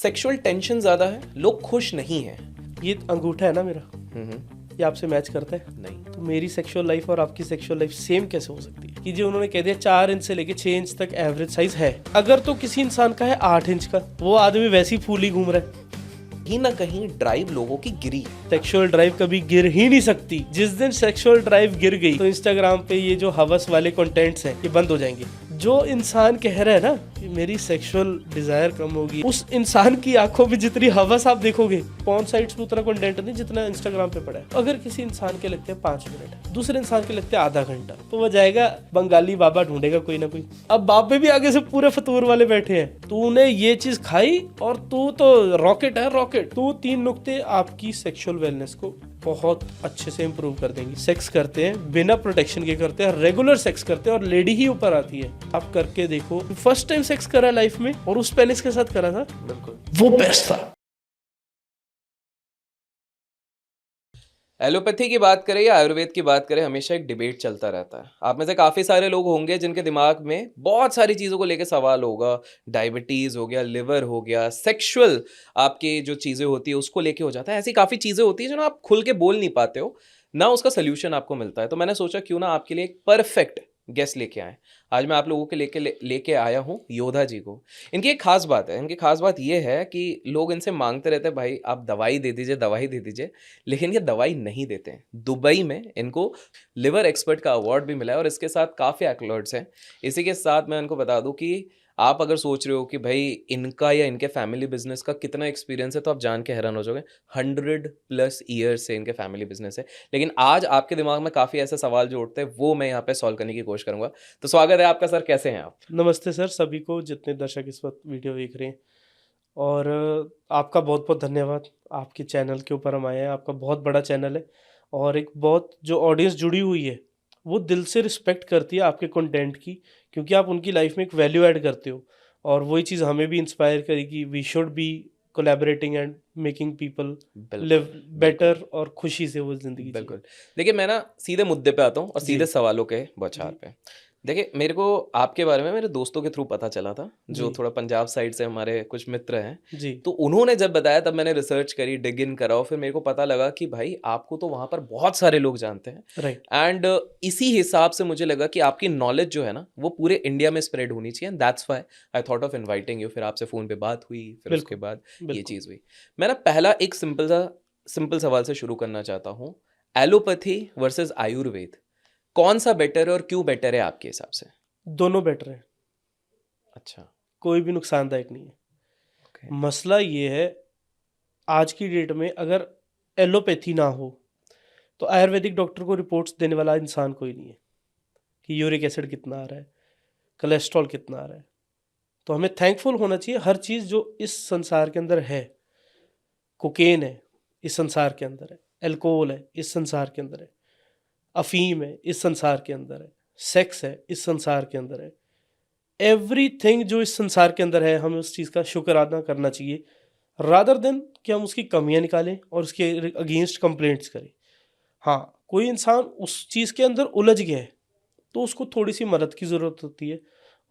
Sexual tension ज्यादा है, लोग खुश नहीं हैं। ये अंगूठा है ना मेरा, ये आपसे मैच करता है? नहीं। तो मेरी सेक्सुअल लाइफ और आपकी सेक्सुअल लाइफ सेम कैसे हो सकती है? कि जो उन्होंने कह दिया 4 इंच से लेके 6 इंच तक एवरेज साइज है, अगर तो किसी इंसान का है 8 इंच का, वो आदमी वैसी फूली घूम रहा है। कहीं ना कहीं ड्राइव लोगों की गिरी। सेक्सुअल ड्राइव कभी गिर ही नहीं सकती। जिस दिन सेक्सुअल ड्राइव गिर गई तो इंस्टाग्राम पे ये जो हवस वाले कंटेंट्स हैं ये बंद हो जाएंगे। जो इंसान कह रहा है ना कि मेरी सेक्सुअल डिजायर कम होगी, उस इंसान की आंखों में जितनी हवस आप देखोगे पॉर्न साइट्स पे उतना कंटेंट नहीं जितना इंस्टाग्राम पे पड़ा है। अगर किसी इंसान के लगते हैं 5 मिनट, दूसरे इंसान के लगते हैं आधा घंटा, तो वो जाएगा बंगाली बाबा ढूंढेगा कोई ना कोई। अब बाबे भी आगे से पूरे फतूर वाले बैठे हैं, तूने ये चीज खाई और तू तो रॉकेट है रॉकेट। तो 3 नुक्ते आपकी सेक्सुअल वेलनेस को बहुत अच्छे से इंप्रूव कर देंगी। सेक्स करते हैं बिना प्रोटेक्शन के, करते हैं रेगुलर सेक्स करते हैं और लेडी ही ऊपर आती है। आप करके देखो, फर्स्ट टाइम सेक्स करा लाइफ में और उस पेनिस के साथ करा था, बिल्कुल वो बेस्ट था। एलोपैथी की बात करें या आयुर्वेद की बात करें, हमेशा एक डिबेट चलता रहता है। आप में से काफ़ी सारे लोग होंगे जिनके दिमाग में बहुत सारी चीज़ों को लेकर सवाल होगा। डायबिटीज़ हो गया, लिवर हो गया, सेक्सुअल आपकी जो चीज़ें होती है उसको लेके हो जाता है। ऐसी काफ़ी चीज़ें होती हैं जो ना आप खुल के बोल नहीं पाते हो, ना उसका सोल्यूशन आपको मिलता है। तो मैंने सोचा क्यों ना आपके लिए एक परफेक्ट गेस्ट लेके आए। आज मैं आप लोगों के लेके आया हूँ योधा जी को। इनकी एक खास बात है, इनकी खास बात ये है कि लोग इनसे मांगते रहते हैं भाई आप दवाई दे दीजिए, दवाई दे दीजिए, लेकिन ये दवाई नहीं देते हैं। दुबई में इनको लिवर एक्सपर्ट का अवार्ड भी मिला है और इसके साथ काफ़ी एक्लर्ड्स हैं। इसी के साथ मैं इनको बता दूं कि आप अगर सोच रहे हो कि भाई इनका या इनके फैमिली बिजनेस का कितना एक्सपीरियंस है, तो आप जान के हैरान हो जाओगे। 100+ ईयर्स से इनके फैमिली बिजनेस है। लेकिन आज आपके दिमाग में काफ़ी ऐसे सवाल जो उठते हैं वो मैं यहाँ पे सॉल्व करने की कोशिश करूंगा। तो स्वागत है आपका सर, कैसे हैं आप? नमस्ते सर सभी को जितने दर्शक इस वक्त वीडियो देख रहे हैं, और आपका बहुत बहुत धन्यवाद। आपके चैनल के ऊपर हम आए हैं, आपका बहुत बड़ा चैनल है और एक बहुत जो ऑडियंस जुड़ी हुई है वो दिल से रिस्पेक्ट करती है आपके कंटेंट की, क्योंकि आप उनकी लाइफ में एक वैल्यू ऐड करते हो। और वही चीज़ हमें भी इंस्पायर करेगी। We should be collaborating and making people बिल्कुल लिव बिल्कुल बेटर और खुशी से वो ज़िंदगी जिए। बिल्कुल। देखिए मैं ना सीधे मुद्दे पे आता हूँ और जी सीधे सवालों के बौछार जी पे। देखिए मेरे को आपके बारे में मेरे दोस्तों के थ्रू पता चला था, जो जी थोड़ा पंजाब साइड से हमारे कुछ मित्र हैं। जी तो उन्होंने जब बताया तब मैंने रिसर्च करी, डिग इन करा और फिर मेरे को पता लगा कि भाई आपको तो वहाँ पर बहुत सारे लोग जानते हैं। राइट। एंड इसी हिसाब से मुझे लगा कि आपकी नॉलेज जो है ना वो पूरे इंडिया में स्प्रेड होनी चाहिए। And that's why I thought of inviting you. फिर आपसे फ़ोन पे बात हुई, फिर उसके बिल्कुल बाद ये बिल्कुल। चीज़ हुई। मैं ना पहला एक सिंपल सवाल से शुरू करना चाहता हूँ। एलोपैथी वर्सेस आयुर्वेद, कौन सा बेटर है और क्यों बेटर है आपके हिसाब से? दोनों बेटर हैं, अच्छा। कोई भी नुकसानदायक नहीं है। ओके। मसला ये है, आज की डेट में अगर एलोपैथी ना हो तो आयुर्वेदिक डॉक्टर को रिपोर्ट्स देने वाला इंसान कोई नहीं है कि यूरिक एसिड कितना आ रहा है, कोलेस्ट्रॉल कितना आ रहा है। तो हमें थैंकफुल होना चाहिए हर चीज़ जो इस संसार के अंदर है। कोकेन है इस संसार के अंदर है, अल्कोहल है इस संसार के अंदर है, अफीम है इस संसार के अंदर है, सेक्स है इस संसार के अंदर है। एवरीथिंग जो इस संसार के अंदर है हमें उस चीज़ का शुक्र अदा करना चाहिए, रादर देन कि हम उसकी कमियां निकालें और उसके अगेंस्ट कंप्लेंट्स करें। हाँ, कोई इंसान उस चीज़ के अंदर उलझ गया है तो उसको थोड़ी सी मदद की ज़रूरत होती है।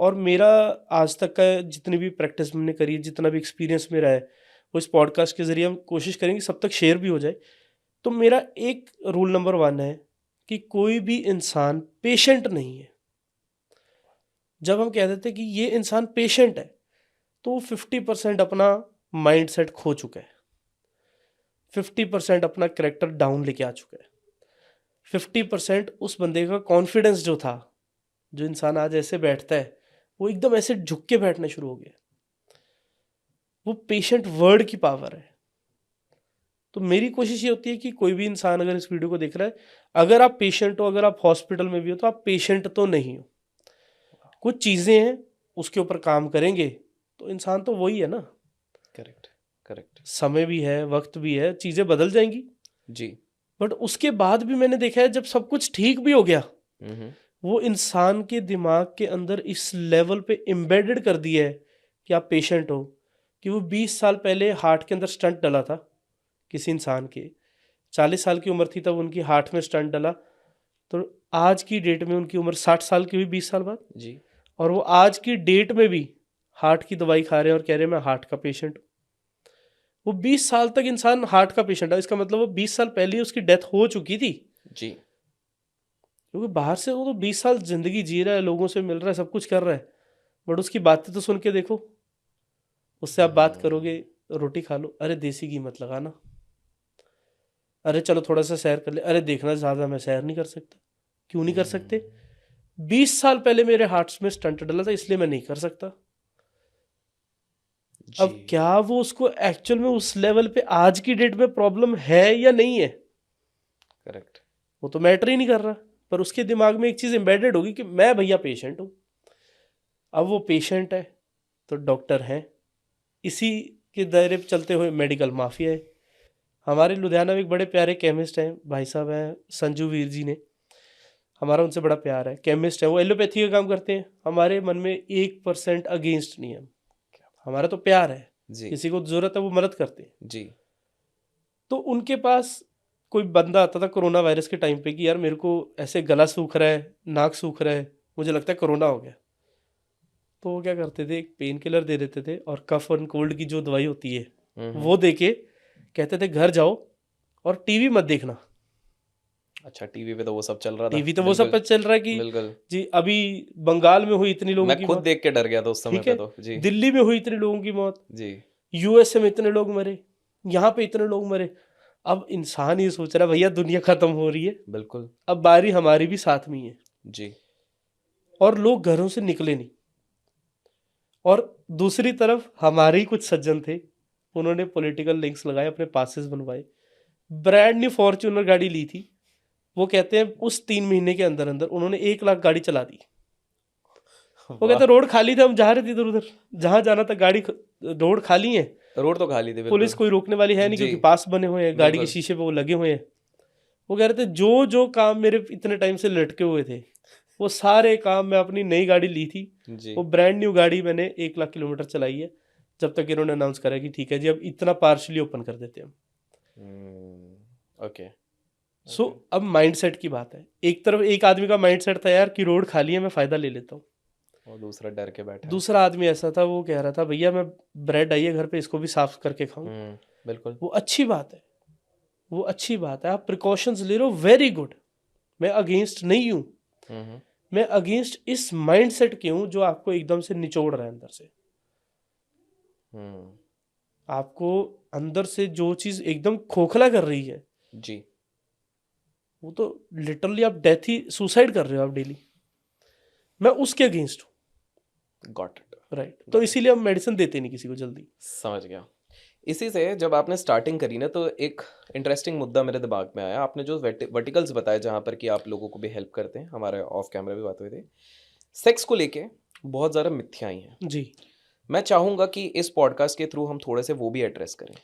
और मेरा आज तक का जितनी भी प्रैक्टिस मैंने करी है, जितना भी एक्सपीरियंस मेरा है, वो इस पॉडकास्ट के ज़रिए हम कोशिश करेंगे सब तक शेयर भी हो जाए। तो मेरा एक रूल नंबर 1 है कि कोई भी इंसान पेशेंट नहीं है। जब हम कह देते हैं कि ये इंसान पेशेंट है तो वो 50% अपना माइंड सेट खो चुका है, 50% अपना करेक्टर डाउन लेके आ चुका है, 50% उस बंदे का कॉन्फिडेंस जो था, जो इंसान आज ऐसे बैठता है वो एकदम ऐसे झुक के बैठना शुरू हो गया। वो पेशेंट वर्ड की पावर है। तो मेरी कोशिश ये होती है कि कोई भी इंसान अगर इस वीडियो को देख रहा है, अगर आप पेशेंट हो, अगर आप हॉस्पिटल में भी हो, तो आप पेशेंट तो नहीं हो। कुछ चीज़ें हैं उसके ऊपर काम करेंगे तो इंसान तो वही है ना। Correct correct. समय भी है, वक्त भी है, चीज़ें बदल जाएंगी। जी। बट उसके बाद भी मैंने देखा है जब सब कुछ ठीक भी हो गया, हम्म। वो इंसान के दिमाग के अंदर इस लेवल पे एम्बेडेड कर दिया है कि आप पेशेंट हो, कि वो 20 साल पहले हार्ट के अंदर स्टंट डला था किसी इंसान के, 40 साल की उम्र थी तब उनकी हार्ट में स्टंट डला, तो आज की डेट में उनकी उम्र 60 साल की हुई 20 साल बाद, जी। और वो आज की डेट में भी हार्ट की दवाई खा रहे हैं और कह रहे हैं मैं हार्ट का पेशेंट हूँ। वो 20 साल तक इंसान हार्ट का पेशेंट है, इसका मतलब वो 20 साल पहले ही उसकी डेथ हो चुकी थी, जी। क्योंकि बाहर से वो तो 20 साल जिंदगी जी रहा है, लोगों से मिल रहा है, सब कुछ कर रहा है, बट उसकी बातें तो सुन के देखो। उससे आप बात करोगे, रोटी खा लो, अरे देसी घी मत लगाना, अरे चलो थोड़ा सा सैर कर ले, अरे देखना ज़्यादा मैं सैर नहीं कर सकता। क्यों नहीं कर सकते? 20 साल पहले मेरे हार्ट में स्टंट डला था, इसलिए मैं नहीं कर सकता। अब जी। क्या वो उसको एक्चुअल में उस लेवल पे आज की डेट में प्रॉब्लम है या नहीं है, करेक्ट। वो तो मैटर ही नहीं कर रहा, पर उसके दिमाग में एक चीज़ एम्बेडेड होगी कि मैं भैया पेशेंट हूँ। अब वो पेशेंट है तो डॉक्टर हैं, इसी के दायरे पे चलते हुए मेडिकल माफिया है। हमारे लुधियाना में एक बड़े प्यारे केमिस्ट हैं, भाई साहब हैं संजू वीर जी ने, हमारा उनसे बड़ा प्यार है, केमिस्ट है वो, एलोपैथी का काम करते हैं। हमारे मन में 1% अगेंस्ट नहीं है, हमारा तो प्यार है, जी। किसी को जरूरत है वो मदद करते हैं। जी। तो उनके पास कोई बंदा आता था कोरोना वायरस के टाइम पे कि यार मेरे को ऐसे गला सूख रहा है, नाक सूख रहा है, मुझे लगता है कोरोना हो गया। तो वो क्या करते थे, एक पेन किलर दे देते थे और कफ एंड कोल्ड की जो दवाई होती है वो दे के कहते थे घर जाओ और टीवी मत देखना। अच्छा, टीवी पे तो वो सब चल रहा था। टीवी तो वो सब बिल्कुल। पे चल रहा है कि बिल्कुल। जी अभी बंगाल में हुई इतनी लोगों मैं की खुद मौत, देख के डर गया था उस समय ठीक पे है, तो। जी। दिल्ली में हुई इतने लोगों की मौत, जी। यूएसए में इतने लोग मरे, यहाँ पे इतने लोग मरे। अब इंसान ये सोच रहा है भैया दुनिया खत्म हो रही है, बिल्कुल। अब बारी हमारी भी साथ में ही है, जी। और लोग घरों से निकले नहीं। और दूसरी तरफ हमारे ही कुछ सज्जन थे, उन्होंने पॉलिटिकल लिंक्स लगाए, अपने पासेस बनवाए, ब्रांड न्यू फॉर्च्यूनर गाड़ी ली थी। वो कहते हैं उस 3 महीने के अंदर अंदर उन्होंने 1 लाख गाड़ी चला दी। वो कहते वाह। रोड खाली थे, हम जा रहे थे इधर उधर, जहां जाना था गाड़ी रोड खाली है, रोड तो खाली थी। पुलिस बिल्कुल। कोई रोकने वाली है नहीं, जी। क्योंकि पास बने हुए हैं, गाड़ी के बिल्कुल। शीशे पे वो लगे हुए हैं। वो कह रहे थे जो जो काम मेरे इतने टाइम से लटके हुए थे वो सारे काम मैं अपनी नई गाड़ी ली थी, जी। वो ब्रांड न्यू गाड़ी मैंने 1 लाख किलोमीटर चलाई है, जब तक इन्होंने अनाउंस करा कि ठीक है जी अब इतना पार्शली ओपन कर देते हैं हम। ओके। सो अब माइंडसेट की बात है, एक तरफ एक आदमी का माइंडसेट था यार कि रोड खाली है मैं फायदा ले लेता हूँ, और दूसरा डर के बैठा है। दूसरा आदमी ऐसा था वो कह रहा था भैया मैं ब्रेड आई है घर पे इसको भी साफ करके खाऊं। बिल्कुल। वो अच्छी बात है, वो अच्छी बात है, आप प्रिकॉशंस ले रहे हो, वेरी गुड, मैं अगेंस्ट नहीं हूँ, हम्म। मैं अगेंस्ट इस माइंडसेट के हूँ जो आपको एकदम से निचोड़ रहा है अंदर से। आपको अंदर से जो चीज एकदम खोखला कर रही है, जी। वो तो लिटरली आप डेथ ही सुसाइड कर रहे हो आप डेली, मैं उसके अगेंस्ट हूँ। Got it. राइट, तो इसीलिए हम मेडिसिन देते नहीं किसी को जल्दी। समझ गया। इसी से जब आपने स्टार्टिंग करी ना तो एक इंटरेस्टिंग मुद्दा मेरे दिमाग में आया। आपने जो वर्टिकल्स बताए जहाँ पर कि आप लोगों को भी हेल्प करते हैं, हमारे ऑफ कैमरा भी बात हुई थी, सेक्स को लेके बहुत ज़्यादा मिथ्याएं हैं। जी मैं चाहूँगा कि इस पॉडकास्ट के थ्रू हम थोड़े से वो भी एड्रेस करें।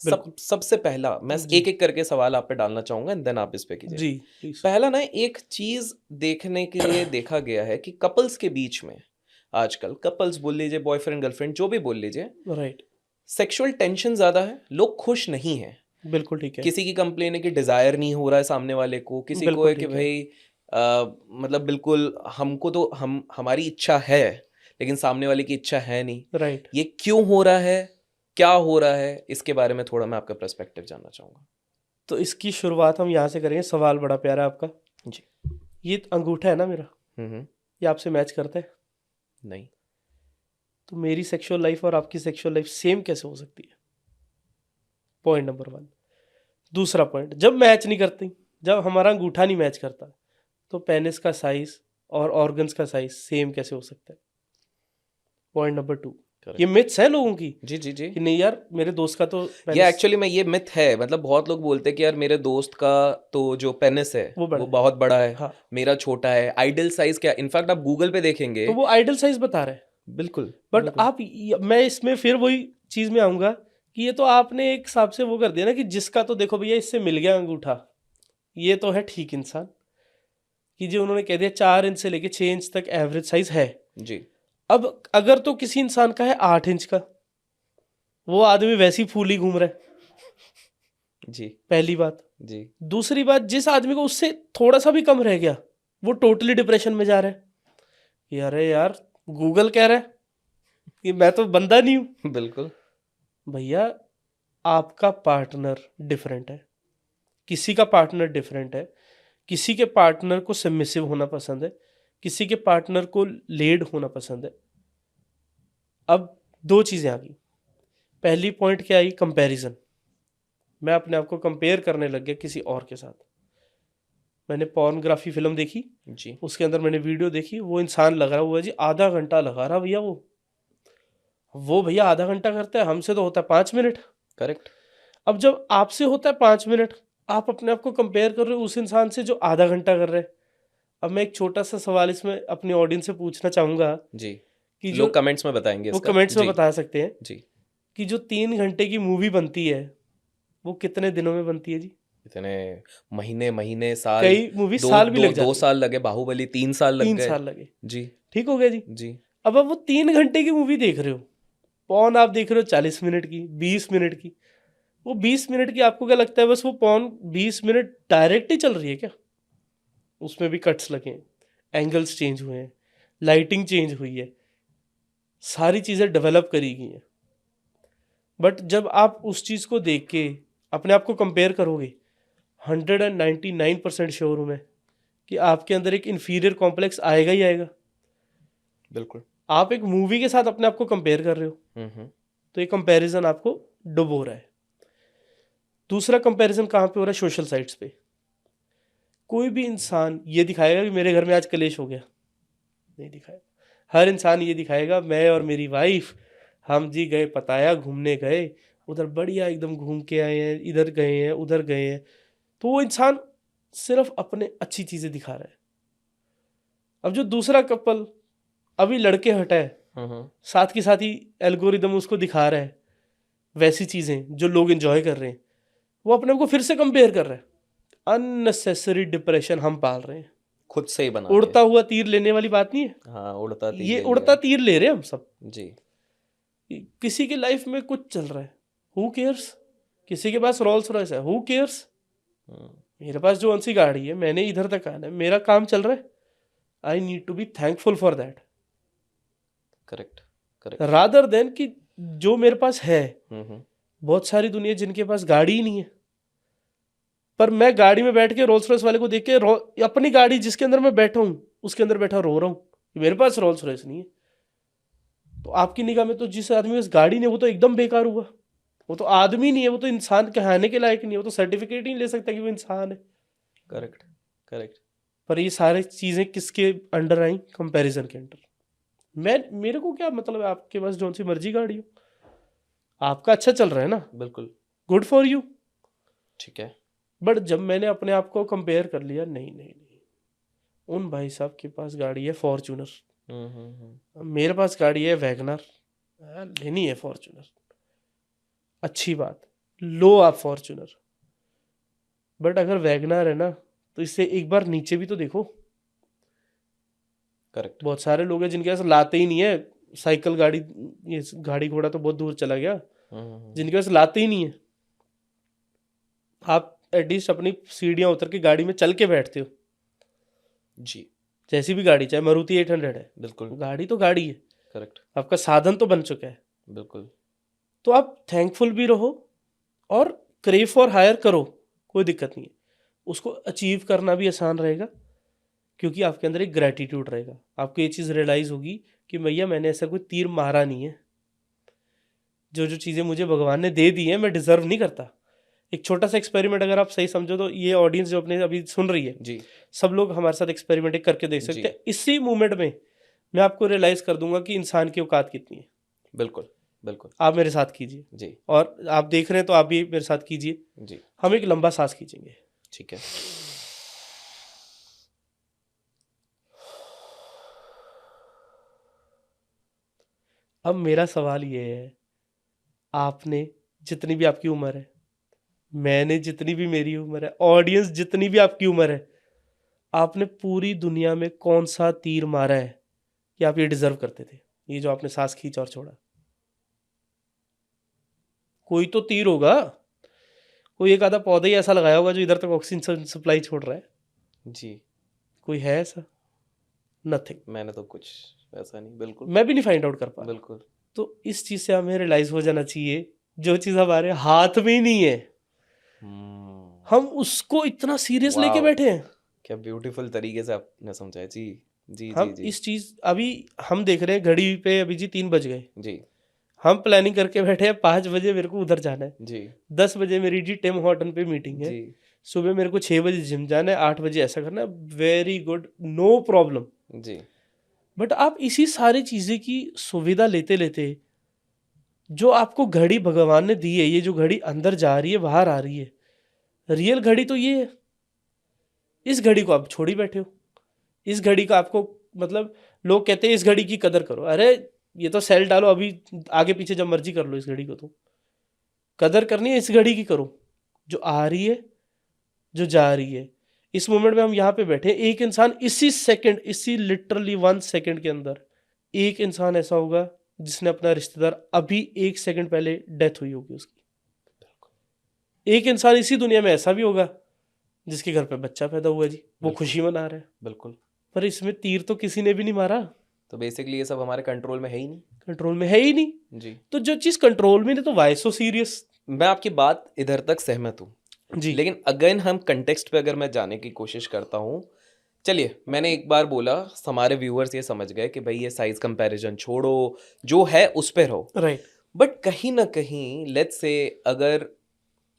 बिल्कुल। सबसे पहला मैं जी एक एक करके सवाल आप पे डालना चाहूँगा एंड देन आप इस पे कीजिए। जी प्लीज। पहला ना, एक चीज़ देखने के लिए देखा गया है कि कपल्स के बीच में आजकल, कपल्स बोल लीजिए, बॉयफ्रेंड गर्लफ्रेंड जो भी बोल लीजिए, राइट, सेक्सुअल टेंशन ज़्यादा है, लोग खुश नहीं हैं। बिल्कुल ठीक है, किसी की कंप्लेन है कि डिज़ायर नहीं हो रहा है सामने वाले को, किसी को बिल्कुल है कि ठीक है, भाई मतलब बिल्कुल हमको तो हमारी इच्छा है लेकिन सामने वाले की इच्छा है नहीं। राइट। ये क्यों हो रहा है, क्या हो रहा है, इसके बारे में थोड़ा मैं आपका पर्सपेक्टिव जानना चाहूँगा। तो इसकी शुरुआत हम यहाँ से करेंगे, सवाल बड़ा प्यारा है आपका। जी। ये अंगूठा है ना मेरा, हम्म। ये आपसे मैच करता है? नहीं। तो मेरी सेक्सुअल लाइफ और आपकी सेक्सुअल लाइफ सेम कैसे हो सकती है? Point number 1। दूसरा पॉइंट, जब मैच नहीं करती, जब हमारा अंगूठा नहीं मैच करता, तो पेनिस का साइज और ऑर्गन्स का साइज सेम कैसे हो सकता है? पॉइंट नंबर 2, ये मिथ्स है लोगों की जी जी जी। कि नहीं यार मेरे दोस्त का तो ये पेनिस एक्चुअली में ये मिथ है, मतलब बहुत लोग बोलते हैं कि यार मेरे दोस्त का तो जो पेनिस है वो बड़ा वो है। बहुत बड़ा है, हाँ, मेरा छोटा है। आइडियल साइज क्या, इनफैक्ट आप गूगल पे देखेंगे। तो वो आइडल साइज बता रहे हैं। बिल्कुल। बट बिल्कुल। आप मैं इसमें फिर वही चीज में आऊंगा कि ये तो आपने एक हिसाब से वो कर दिया ना कि जिसका तो देखो भैया इससे मिल गया अंगूठा, ये तो है ठीक इंसान, कि जो उन्होंने कह दिया 4 इंच से लेके 6 इंच तक एवरेज साइज है। जी। अब अगर तो किसी इंसान का है 8 इंच का, वो आदमी वैसे ही फूली घूम रहा है, जी। पहली बात। जी। दूसरी बात, जिस आदमी को उससे थोड़ा सा भी कम रह गया वो टोटली डिप्रेशन में जा रहा है कि अरे यार गूगल कह रहा है कि मैं तो बंदा नहीं हूं। बिल्कुल। भैया आपका पार्टनर डिफरेंट है, किसी का पार्टनर डिफरेंट है, किसी के पार्टनर को सबमिसिव होना पसंद है, किसी के पार्टनर को लेड होना पसंद है। अब दो चीज़ें आ गई। पहली पॉइंट क्या आई? कंपैरिजन। मैं अपने आप को कंपेयर करने लग गया किसी और के साथ। मैंने पॉर्नोग्राफी फिल्म देखी, जी उसके अंदर मैंने वीडियो देखी, वो इंसान लग रहा हुआ है जी आधा घंटा लगा रहा भैया, वो भैया आधा घंटा करता है, हमसे तो होता है 5 मिनट। करेक्ट। अब जब आपसे होता है 5 मिनट, आप अपने आप को कंपेयर कर रहे हो उस इंसान से जो आधा घंटा कर रहा है। अब मैं एक छोटा सा सवाल इसमें अपनी ऑडियंस से पूछना चाहूंगा जी कि जो लोग कमेंट्स में बताएंगे वो इसका। कमेंट्स में जी बता सकते हैं जी कि जो 3 घंटे की मूवी बनती है वो कितने दिनों में बनती है जी? इतने महीने महीने साल, कई मूवी दो साल भी दो लग दो जाती है, साल लगे, बाहुबली 3 साल लग 3 साल गए। लगे, जी ठीक हो गया जी। जी अब आप वो 3 घंटे की मूवी देख रहे हो, पॉन आप देख रहे हो 40 मिनट की, 20 मिनट की। वो 20 मिनट की आपको क्या लगता है बस वो पॉन 20 मिनट डायरेक्ट ही चल रही है क्या? उसमें भी कट्स लगे हैं, एंगल्स चेंज हुए हैं, लाइटिंग चेंज हुई है, सारी चीज़ें डेवलप करी गई हैं। बट जब आप उस चीज़ को देख के अपने आप को कंपेयर करोगे, 199% श्योर हूँ मैं कि आपके अंदर एक इन्फीरियर कॉम्प्लेक्स आएगा ही आएगा। बिल्कुल। आप एक मूवी के साथ अपने आप को कंपेयर कर रहे हो, तो ये कंपैरिजन आपको डुबो रहा है। दूसरा कंपैरिजन कहाँ पे हो रहा है? सोशल साइट्स पे। कोई भी इंसान ये दिखाएगा कि मेरे घर में आज कलेश हो गया, नहीं दिखाएगा। हर इंसान ये दिखाएगा मैं और मेरी वाइफ हम जी गए पताया घूमने गए, उधर बढ़िया एकदम घूम के आए हैं, इधर गए हैं उधर गए हैं। तो वो इंसान सिर्फ अपने अच्छी चीज़ें दिखा रहा है। अब जो दूसरा कपल अभी लड़के हटा है, साथ के साथ ही एल्गोरिदम उसको दिखा रहा है वैसी चीज़ें जो लोग एंजॉय कर रहे हैं, वो अपने आप को फिर से कंपेयर कर रहा है। अननेसेसरी डिप्रेशन हम पाल रहे हैं। खुद से ही बना रहे उड़ता हुआ तीर लेने वाली बात नहीं है, हैं। हाँ, उड़ता तीर ये ले लिया उड़ता है। तीर ले रहे हैं हम सब। जी किसी की लाइफ में कुछ चल रहा है, हु केयर्स? किसी के पास रोल्स रॉयस है, हु केयर्स? हम्म, मेरे पास जो सी गाड़ी है, मैंने इधर तक आना है, मेरा काम चल रहा है, I need to be thankful for that, correct correct. Rather than कि जो मेरे पास है। हम्म। बहुत सारी दुनिया जिनके पास गाड़ी ही नहीं है, पर मैं गाड़ी में बैठ के रोल्स रॉयस वाले को देख के अपनी गाड़ी जिसके अंदर मैं बैठा हूँ उसके अंदर बैठा रो रहा हूँ कि मेरे पास रोल्स रॉयस नहीं है। तो आपकी निगाह में तो जिस आदमी के पास गाड़ी नहीं है वो तो एकदम बेकार हुआ, वो तो आदमी नहीं है, वो तो इंसान कहलाने के लायक नहीं है, वो तो सर्टिफिकेट ही नहीं ले सकता कि वो इंसान है। Correct correct. पर ये सारी चीज़ें किसके अंडर आई? कंपैरिजन के अंडर। मेरे को क्या मतलब है आपके पास जो सी मर्जी गाड़ी हो, आपका अच्छा चल रहा है ना, बिल्कुल गुड फॉर यू। ठीक है। बट जब मैंने अपने आप को कंपेयर कर लिया, नहीं नहीं नहीं, उन भाई साहब के पास गाड़ी है फॉर्च्यूनर, मेरे पास गाड़ी है वैगनर, लेनी है फॉर्च्यूनर, अच्छी बात, लो आप फॉर्च्यूनर। बट अगर वैगनर है ना तो इससे एक बार नीचे भी तो देखो। करेक्ट। बहुत सारे लोग हैं जिनके पास लाते ही नहीं है, साइकिल गाड़ी, ये गाड़ी घोड़ा तो बहुत दूर चला गया, जिनके पास लाते ही नहीं है। आप एटलीस्ट अपनी सीढ़ियाँ उतर के गाड़ी में चल के बैठते हो, जी जैसी भी गाड़ी, चाहे मारुति 800 है, बिल्कुल। गाड़ी तो गाड़ी है, करेक्ट। आपका साधन तो बन चुका है। बिल्कुल। तो आप थैंकफुल भी रहो और क्रेव फॉर हायर करो, कोई दिक्कत नहीं है। उसको अचीव करना भी आसान रहेगा क्योंकि आपके अंदर एक ग्रैटिट्यूड रहेगा। आपको ये चीज़ रियलाइज़ होगी कि भैया मैंने ऐसा कोई तीर मारा नहीं है, जो जो चीज़ें मुझे भगवान ने दे दी हैं मैं डिज़र्व नहीं करता। एक छोटा सा एक्सपेरिमेंट अगर आप सही समझो तो ये ऑडियंस जो अपने अभी सुन रही है, जी सब लोग हमारे साथ एक्सपेरिमेंट एक करके देख सकते हैं। इसी मोमेंट में मैं आपको रियलाइज़ कर दूंगा कि इंसान की औकात कितनी है। बिल्कुल बिल्कुल। आप मेरे साथ कीजिए जी और आप देख रहे हैं तो आप भी मेरे साथ कीजिए। जी हम एक लंबा सांस खींचेंगे। ठीक है। अब मेरा सवाल ये है, आपने जितनी भी आपकी उम्र है, मैंने जितनी भी मेरी उम्र है, ऑडियंस जितनी भी आपकी उम्र है, आपने पूरी दुनिया में कौन सा तीर मारा है कि आप ये डिजर्व करते थे, ये जो आपने सांस खींचा और छोड़ा? कोई तो तीर होगा, कोई एक आधा पौधा ही ऐसा लगाया होगा जो इधर तक ऑक्सीजन सप्लाई छोड़ रहा है। जी कोई है ऐसा? नथिंग। मैंने तो कुछ ऐसा नहीं। बिल्कुल मैं भी नहीं फाइंड आउट कर पा रहा। बिल्कुल। तो इस चीज़ से हमें रियलाइज हो जाना चाहिए जो चीज़ हमारे हाथ में ही नहीं है, हम्म, हम उसको इतना सीरियस लेके वाओ, बैठे हैं। क्या ब्यूटीफुल तरीके से आपने समझाया जी। जी जी हम जी इस चीज़ अभी हम देख रहे हैं घड़ी पे, अभी जी 3 बज गए, जी हम प्लानिंग करके बैठे हैं 5 बजे मेरे को उधर जाना है, जी 10 बजे मेरी जी टिम हॉर्टन पे मीटिंग है, जी सुबह मेरे को 6 बजे जिम जाना है, 8 बजे ऐसा करना है, वेरी गुड, नो प्रॉब्लम। जी बट आप इसी सारी चीज़ें की सुविधा लेते लेते, जो आपको घड़ी भगवान ने दी है, ये जो घड़ी अंदर जा रही है बाहर आ रही है, रियल घड़ी तो ये है। इस घड़ी को आप छोड़ ही बैठे हो। इस घड़ी का आपको मतलब, लोग कहते हैं इस घड़ी की कदर करो, अरे ये तो सेल डालो अभी, आगे पीछे जब मर्जी कर लो इस घड़ी को, तो कदर करनी है इस घड़ी की करो, जो आ रही है, जो जा रही है। इस मोमेंट में हम यहाँ पे बैठे हैं, एक इंसान इसी सेकंड, इसी लिटरली 1 सेकंड के अंदर एक इंसान ऐसा होगा जिसने अपना रिश्तेदार अभी 1 सेकंड पहले डेथ हुई होगी उसकी। एक इंसान इसी दुनिया में ऐसा भी होगा जिसके घर पे बच्चा पैदा हुआ जी, वो बिल्कुल खुशी मना रहा है, बिल्कुल। पर इसमें तीर तो किसी ने भी नहीं मारा, तो बेसिकली ये सब हमारे कंट्रोल में है ही नहीं। कंट्रोल में है ही नहीं। जी, तो जो चीज कंट्रोल में नहीं तो वाई सो सीरियस। मैं आपकी बात इधर तक सहमत हूँ, जी लेकिन अगेन हम कंटेक्स्ट पे अगर मैं जाने की कोशिश करता हूँ, चलिए मैंने एक बार बोला, हमारे व्यूअर्स ये समझ गए कि भाई ये साइज कंपैरिजन छोड़ो, जो है उस पे रहो। राइट, बट कहीं ना कहीं लेट्स से अगर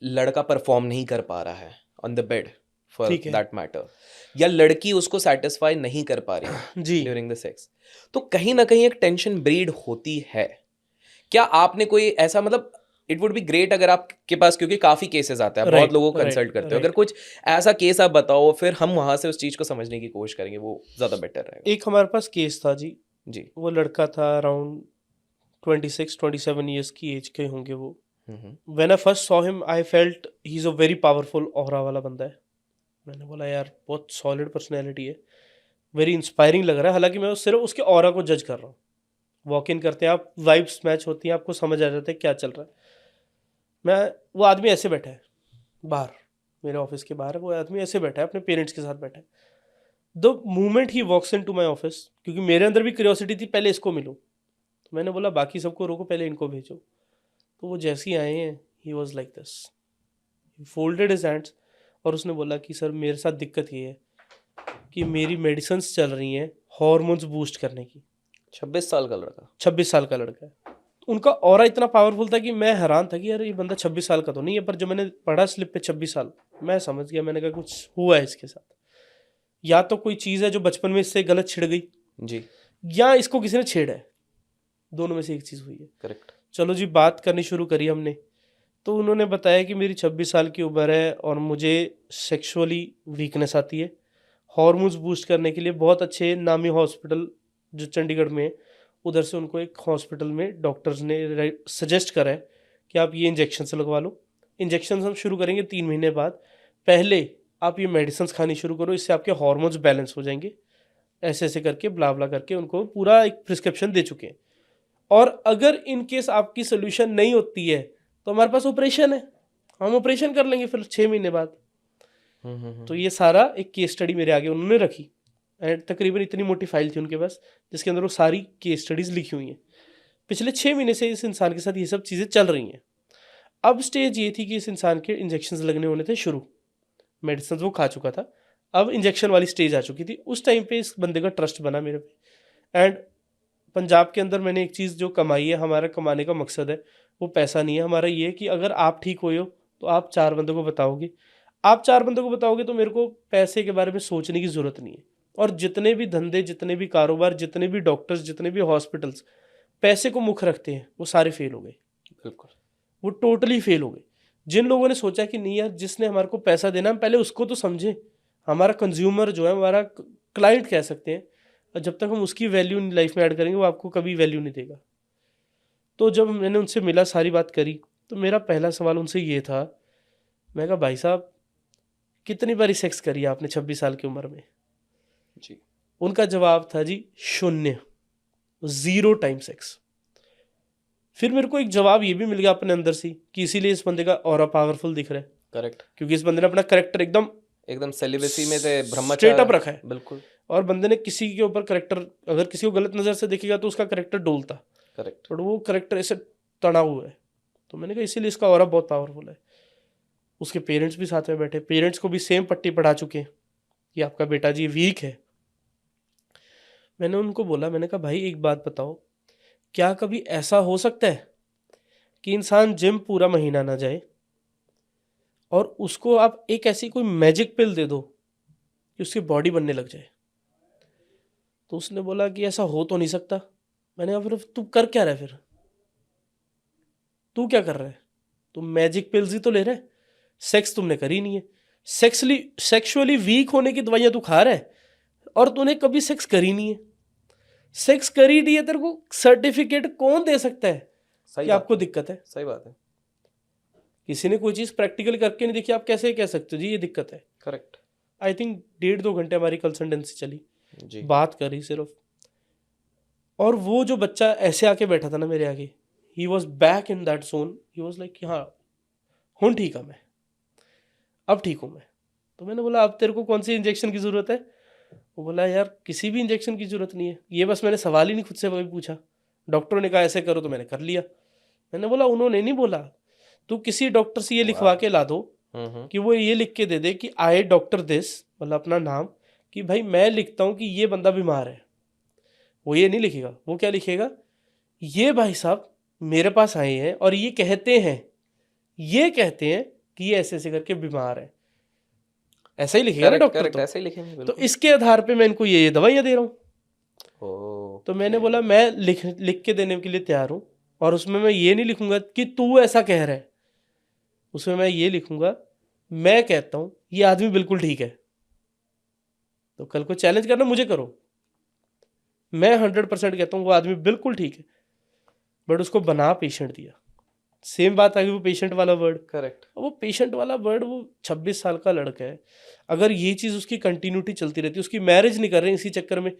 लड़का परफॉर्म नहीं कर पा रहा है ऑन द बेड फॉर ठीक है दैट मैटर, या लड़की उसको सेटिस्फाई नहीं कर पा रही है जी। ड्यूरिंग द सेक्स, तो कहीं ना कहीं एक टेंशन ब्रीड होती है। क्या आपने कोई ऐसा मतलब, इट वुड बी ग्रेट अगर आपके पास, क्योंकि काफी केसेस आते हैं, आप बहुत राइट लोगों को राइट कंसल्ट करते हो, अगर राइट। कुछ ऐसा केस आप बताओ, फिर हम वहां से उस चीज को समझने की कोशिश करेंगे, वो ज्यादा बेटर रहेगा। एक हमारे पास केस था जी, जी। वो लड़का था अराउंड 26-27 ईयर्स की एज के होंगे वो। Hmm. When I first saw him I felt he is a very powerful aura वाला बंदा है। मैंने बोला यार बहुत सॉलिड पर्सनैलिटी है, वेरी इंस्पायरिंग लग रहा है। हालांकि मैं सिर्फ उसके ऑरा को जज कर रहा हूँ। वॉक इन करते हैं आप, वाइब्स मैच होती हैं, आपको समझ आ जाता है क्या चल रहा है। मैं, वो आदमी ऐसे बैठा है बाहर, मेरे ऑफिस के बाहर वो आदमी ऐसे बैठा है, अपने पेरेंट्स के साथ बैठा है। The moment he walks into my office, क्योंकि मेरे अंदर भी क्यूरियोसिटी थी पहले इसको मिलूँ, तो मैंने बोला बाकी सबको रोको, पहले इनको भेजो। तो वो जैसे ही आए हैं, he was like this, folded his hands, और उसने बोला कि सर मेरे साथ दिक्कत ये है कि मेरी मेडिसिन्स चल रही हैं हॉर्मोन्स बूस्ट करने की। 26 साल का लड़का। 26 साल का लड़का है। उनका ऑरा इतना पावरफुल था कि मैं हैरान था कि यार ये बंदा 26 साल का तो नहीं है, पर जब मैंने पढ़ा स्लिप पे 26 साल, मैं समझ गया, मैंने कहा कुछ हुआ है इसके साथ। या तो कोई चीज़ है जो बचपन में इससे गलत छिड़ गई, जी। या इसको किसी ने छेड़ा है, दोनों में से एक चीज़ हुई है। करेक्ट। चलो जी, बात करनी शुरू करी हमने, तो उन्होंने बताया कि मेरी 26 साल की उम्र है और मुझे सेक्सुअली वीकनेस आती है। हॉर्मोन्स बूस्ट करने के लिए बहुत अच्छे नामी हॉस्पिटल जो चंडीगढ़ में है, उधर से उनको एक हॉस्पिटल में डॉक्टर्स ने सजेस्ट करा है कि आप ये इंजेक्शन लगवा लो। इंजेक्शन हम शुरू करेंगे 3 महीने बाद। पहले आप ये मेडिसिन खानी शुरू करो, इससे आपके हॉर्मोन्स बैलेंस हो जाएंगे। ऐसे ऐसे करके ब्ला ब्ला करके उनको पूरा एक प्रिस्क्रिप्शन दे चुके हैं। और अगर इन केस आपकी सोल्यूशन नहीं होती है तो हमारे पास ऑपरेशन है, हम ऑपरेशन कर लेंगे फिर 6 महीने बाद। तो ये सारा एक केस स्टडी मेरे आगे उन्होंने रखी, एंड तकरीबन इतनी मोटी फाइल थी उनके पास जिसके अंदर वो सारी केस स्टडीज लिखी हुई हैं। पिछले 6 महीने से इस इंसान के साथ ये सब चीज़ें चल रही हैं। अब स्टेज ये थी कि इस इंसान के इंजेक्शन लगने होने थे शुरू, मेडिसिन वो खा चुका था, अब इंजेक्शन वाली स्टेज आ चुकी थी। उस टाइम पे इस बंदे का ट्रस्ट बना मेरे पे। एंड पंजाब के अंदर मैंने एक चीज़ जो कमाई है, हमारा कमाने का मकसद है वो पैसा नहीं है, हमारा ये है कि अगर आप ठीक हुए हो तो आप 4 बंदों को बताओगे, आप 4 बंदों को बताओगे तो मेरे को पैसे के बारे में सोचने की ज़रूरत नहीं है। और जितने भी धंधे, जितने भी कारोबार, जितने भी डॉक्टर्स, जितने भी हॉस्पिटल्स पैसे को मुख्य रखते हैं, वो सारे फेल हो गए। बिल्कुल। वो टोटली फेल हो गए। जिन लोगों ने सोचा कि नहीं यार, जिसने हमारे को पैसा देना, हम पहले उसको तो समझें, हमारा कंज्यूमर जो है, हमारा क्लाइंट कह सकते हैं, और जब तक हम उसकी वैल्यू लाइफ में ऐड करेंगे वो आपको कभी वैल्यू नहीं देगा। तो जब मैंने उनसे मिला, सारी बात करी, तो मेरा पहला सवाल उनसे ये था, मैं कहा भाई साहब कितनी बारी सेक्स करी आपने 26 साल की उम्र में? जी। उनका जवाब था जी 0, 0 टाइम सेक्स। फिर मेरे को एक जवाब ये भी मिल गया अपने अंदर से कि इसीलिए इस बंदे का ऑरा पावरफुल दिख रहा है, करेक्ट। क्योंकि इस बंदे ने अपना करेक्टर एकदम एकदम सेलिबेसी में थे, स्ट्रेट ब्रह्मचारी। अप रखा है। बिल्कुल। और बंदे ने किसी के ऊपर करेक्टर, अगर किसी को गलत नज़र से देखेगा तो उसका करेक्टर डोलता, करेक्ट। बट वो करेक्टर ऐसे तड़ा हुआ है। तो मैंने कहा इसीलिए इसका ऑरा बहुत पावरफुल है। उसके पेरेंट्स भी साथ में बैठे, पेरेंट्स को भी सेम पट्टी पढ़ा चुके हैं कि आपका बेटा जी वीक है। मैंने उनको बोला, मैंने कहा भाई एक बात बताओ, क्या कभी ऐसा हो सकता है कि इंसान जिम पूरा महीना ना जाए और उसको आप एक ऐसी कोई मैजिक पिल दे दो कि उसकी बॉडी बनने लग जाए? तो उसने बोला कि ऐसा हो तो नहीं सकता। मैंने कहा फिर तू कर क्या रहा है? फिर तू क्या कर रहा है? तुम मैजिक पिल्स ही तो ले रहे है, सेक्स तुमने करी नहीं है, सेक्सुअली वीक होने की दवाइयां तू खा रहा है और तूने कभी सेक्स करी नहीं है। सेक्स करी नहीं है, तेरे को सर्टिफिकेट कौन दे सकता है सही कि बात आपको है, दिक्कत है? सही बात है। किसी ने कोई चीज प्रैक्टिकल करके नहीं देखी, आप कैसे कह सकते हो जी ये दिक्कत है? करेक्ट। आई थिंक 1.5-2 घंटे हमारी कंसल्टेंसी चली, जी। बात करी सिर्फ। और वो जो बच्चा ऐसे आके बैठा था ना मेरे आगे, he was back in that zone, he was like हाँ हूँ ठीक है, मैं अब ठीक हूँ मैं। तो मैंने बोला अब तेरे को कौन सी इंजेक्शन की ज़रूरत है? वो बोला यार किसी भी इंजेक्शन की ज़रूरत नहीं है, ये बस मैंने सवाल ही नहीं खुद से कभी पूछा, डॉक्टरों ने कहा ऐसे करो तो मैंने कर लिया। मैंने बोला उन्होंने नहीं बोला, तू किसी डॉक्टर से ये लिखवा के ला दो कि वो ये लिख के दे दे कि आई डॉक्टर दिस, मतलब अपना नाम, कि भाई मैं लिखता हूँ कि ये बंदा बीमार है। वो ये नहीं लिखेगा, वो क्या लिखेगा, ये भाई साहब मेरे पास आए हैं और ये कहते हैं कि ये ऐसे ऐसे करके बीमार है, ऐसा ही लिखेगा ना करेक्ट डॉक्टर। करेक्ट, तो ऐसे ही लिखेंगे तो बिल्कुल। इसके आधार पे मैं इनको ये दवाइयाँ दे रहा हूँ। तो मैंने ओके। बोला मैं लिख के देने के लिए तैयार हूँ, और उसमें मैं ये नहीं लिखूंगा कि तू ऐसा कह रहा है, उसमें मैं ये लिखूंगा मैं कहता हूँ ये आदमी बिल्कुल ठीक है। तो कल को चैलेंज करना मुझे करो, मैं 100% कहता हूँ वो आदमी बिल्कुल ठीक है, बट उसको बना पेशेंट दिया। सेम बात आ गई वो पेशेंट वाला वर्ड। करेक्ट। वो पेशेंट वाला वर्ड, वो 26 साल का लड़का है, अगर ये चीज़ उसकी कंटिन्यूटी चलती रहती है, उसकी मैरिज नहीं कर रहे हैं इसी चक्कर में,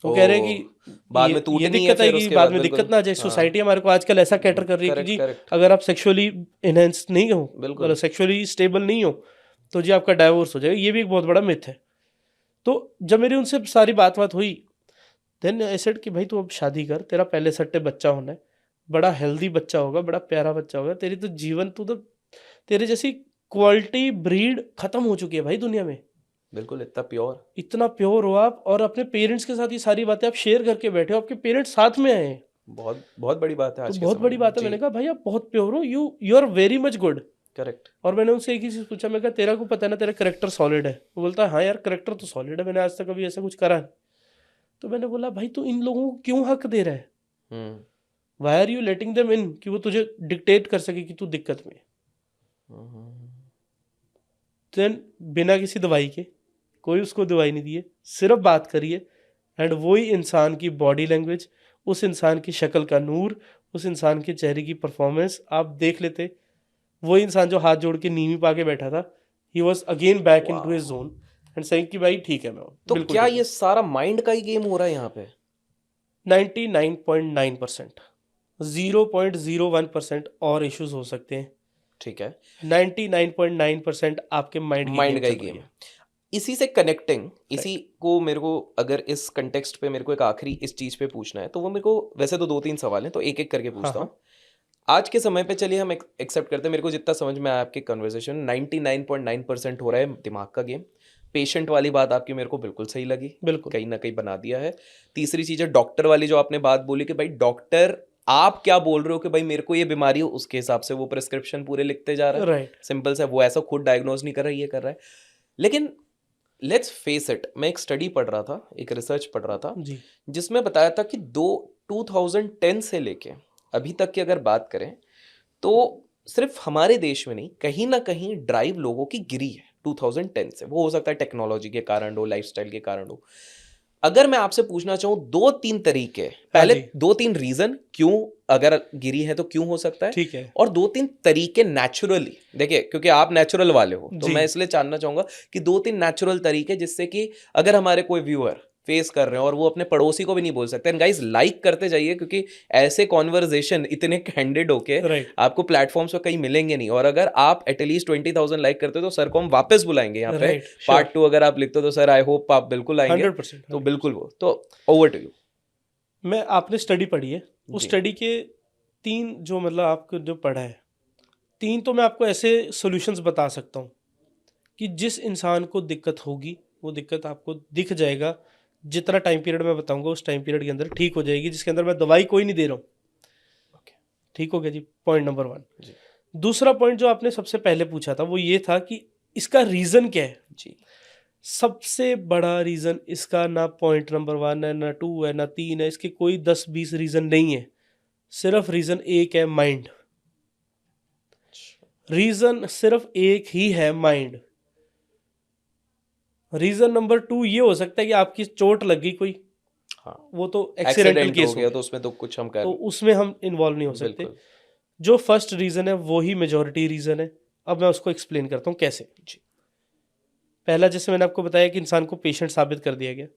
वो कह रहे हैं कि बाद में ये टूटनी है दिक्कत फिर आएगी, उसके बाद बाद, में बिल्कुल। दिक्कत ना आ जाए। हाँ। सोसाइटी हमारे को आजकल ऐसा कैटर कर रही है कि करेक्ट जी करेक्ट, अगर आप सेक्सुअली इनहेंस नहीं हो, बिल्कुल। मतलब सेक्सुअली स्टेबल नहीं हो, तो जी आपका डाइवोर्स हो जाएगा। ये भी एक बहुत बड़ा मिथ है। तो जब मेरी उनसे सारी बात हुई, देन आई सेड कि भाई तू अब शादी कर, तेरा पहले सट्टे बच्चा होना है, बड़ा हेल्दी बच्चा होगा, बड़ा प्यारा बच्चा होगा, तेरी तो जीवन, तू तो, तेरे जैसी क्वालिटी ब्रीड खत्म हो चुकी है भाई दुनिया में। बिल्कुल, इतना प्योर। इतना प्योर हो आप, और अपने पेरेंट्स के साथ ये सारी बातें आप शेयर करके बैठे हो, आपके पेरेंट्स साथ में आए हैं, बहुत बहुत बड़ी बात है तो आज के बहुत समय बड़ी में। बात है। जी। मैंने कहा भाई आप बहुत प्योर हो, you are very much good. Correct. और मैंने उनसे एक ही चीज़ पूछा, मैं कहा तेरा को पता है ना तेरा करेक्टर सॉलिड है? वो बोलता है हाँ यार करेक्टर तो सॉलिड है, मैंने आज तक कभी ऐसा कुछ करा नहीं। तो मैंने बोला भाई तू इन लोगों को क्यों हक दे रहा है? Hmm why are you letting them in, कि वो तुझे डिक्टेट कर सके कि तू दिक्कत में है। हम्म, देन बिना किसी दवाई के, कोई उसको दवाई नहीं दी है, सिर्फ बात करिए, एंड वही इंसान की बॉडी लैंग्वेज, उस इंसान की शक्ल का नूर, उस इंसान के चेहरे की परफॉर्मेंस आप देख लेते। वही इंसान जो हाथ जोड़ के नीवी पा के बैठा था, he was again back into his zone and saying कि भाई ठीक है, मैं तो बिल्कुल क्या ठीक ये हूँ। सारा माइंड का ही गेम हो रहा है यहाँ पे? 99.9%, 0.01% और इश्यूज हो सकते हैं, ठीक है। 99.9% आपके माइंड की माइंड गेम का ही चल रही गेम। है। इसी से कनेक्टिंग, इसी को मेरे को, अगर इस कंटेक्स्ट पे मेरे को एक आखिरी इस चीज पे पूछना है, तो वो मेरे को, वैसे तो 2-3 सवाल हैं, तो एक एक करके हाँ पूछता हाँ हूँ। आज के समय पे चलिए हम एक्सेप्ट करते हैं, मेरे को जितना समझ में आया आपकी कन्वर्सेशन, 99.9% हो रहा है दिमाग का गेम। पेशेंट वाली बात आपकी मेरे को बिल्कुल सही लगी, बिल्कुल कहीं ना कहीं बना दिया है। तीसरी चीज है डॉक्टर वाली, जो आपने बात बोली कि भाई डॉक्टर आप क्या बोल रहे हो कि भाई मेरे को ये बीमारी हो, उसके हिसाब से वो प्रिस्क्रिप्शन पूरे लिखते जा रहा है। राइट सिंपल सा, वो ऐसा खुद डायग्नोज नहीं कर रहा है, ये कर रहा है। लेकिन लेट्स फेस इट, मैं एक स्टडी पढ़ रहा था, एक रिसर्च पढ़ रहा था, जी जिसमें बताया था कि 2010 से लेके अभी तक की अगर बात करें, तो सिर्फ हमारे देश में नहीं, कहीं ना कहीं ड्राइव लोगों की गिरी है 2010 से। वो हो सकता है टेक्नोलॉजी के कारण हो, लाइफस्टाइल के कारण हो। अगर मैं आपसे पूछना चाहूँ 2-3 तरीके, हाँ पहले जी 2-3 रीजन क्यों, अगर गिरी है तो क्यों हो सकता है, ठीक है और 2-3 तरीके नेचुरली, देखिए क्योंकि आप नेचुरल वाले हो, तो जी मैं इसलिए जानना चाहूंगा कि 2-3 नेचुरल तरीके, जिससे कि अगर हमारे कोई व्यूअर फेस कर रहे हैं और वो अपने पड़ोसी को भी नहीं बोल सकते। एंड गाइस लाइक करते जाइए, क्योंकि ऐसे कॉन्वर्जेशन इतने कैंडिड होके राइट आपको प्लेटफॉर्म्स पर कहीं मिलेंगे नहीं। और अगर आप एटलीस्ट 20,000 लाइक करते हो तो सर को हम वापस बुलाएंगे यहाँ पे। राइट पार्ट 2 अगर आप लिखते हो तो सर आई होप आप बिल्कुल आएंगे। 100%। तो बिल्कुल वो, तो ओवर टू यू। मैं, आपने स्टडी पढ़ी है, उस जी। स्टडी के 3 जो मतलब आपको जो पढ़ा है, 3 तो मैं आपको ऐसे सॉल्यूशंस बता सकता हूँ कि जिस इंसान को दिक्कत होगी वो दिक्कत आपको दिख जाएगा, जितना टाइम पीरियड मैं बताऊंगा उस टाइम पीरियड के अंदर ठीक हो जाएगी, जिसके अंदर मैं दवाई कोई नहीं दे रहा हूँ। ओके। ठीक हो गया जी, पॉइंट नंबर 1। जी। दूसरा पॉइंट जो आपने सबसे पहले पूछा था वो ये था कि इसका रीज़न क्या है। जी। सबसे बड़ा रीज़न इसका ना पॉइंट नंबर 1 है, ना 2 है, ना 3 है, इसके कोई 10-20 रीज़न नहीं है, सिर्फ रीज़न एक है, माइंड। रीज़न सिर्फ एक ही है, माइंड। रीज़न नंबर 2 ये हो सकता है कि आपकी चोट लग गई कोई, हाँ, वो तो एक्सीडेंटल एक्सीडेंट केस हो हो गया गया, तो उसमें तो कुछ हम कर तो उसमें हम इन्वॉल्व नहीं हो सकते। बिल्कुल। जो फर्स्ट रीज़न है वो ही मेजॉरिटी रीज़न है। अब मैं उसको एक्सप्लेन करता हूँ कैसे। जी। पहला, जैसे मैंने आपको बताया कि इंसान को पेशेंट साबित कर दिया गया।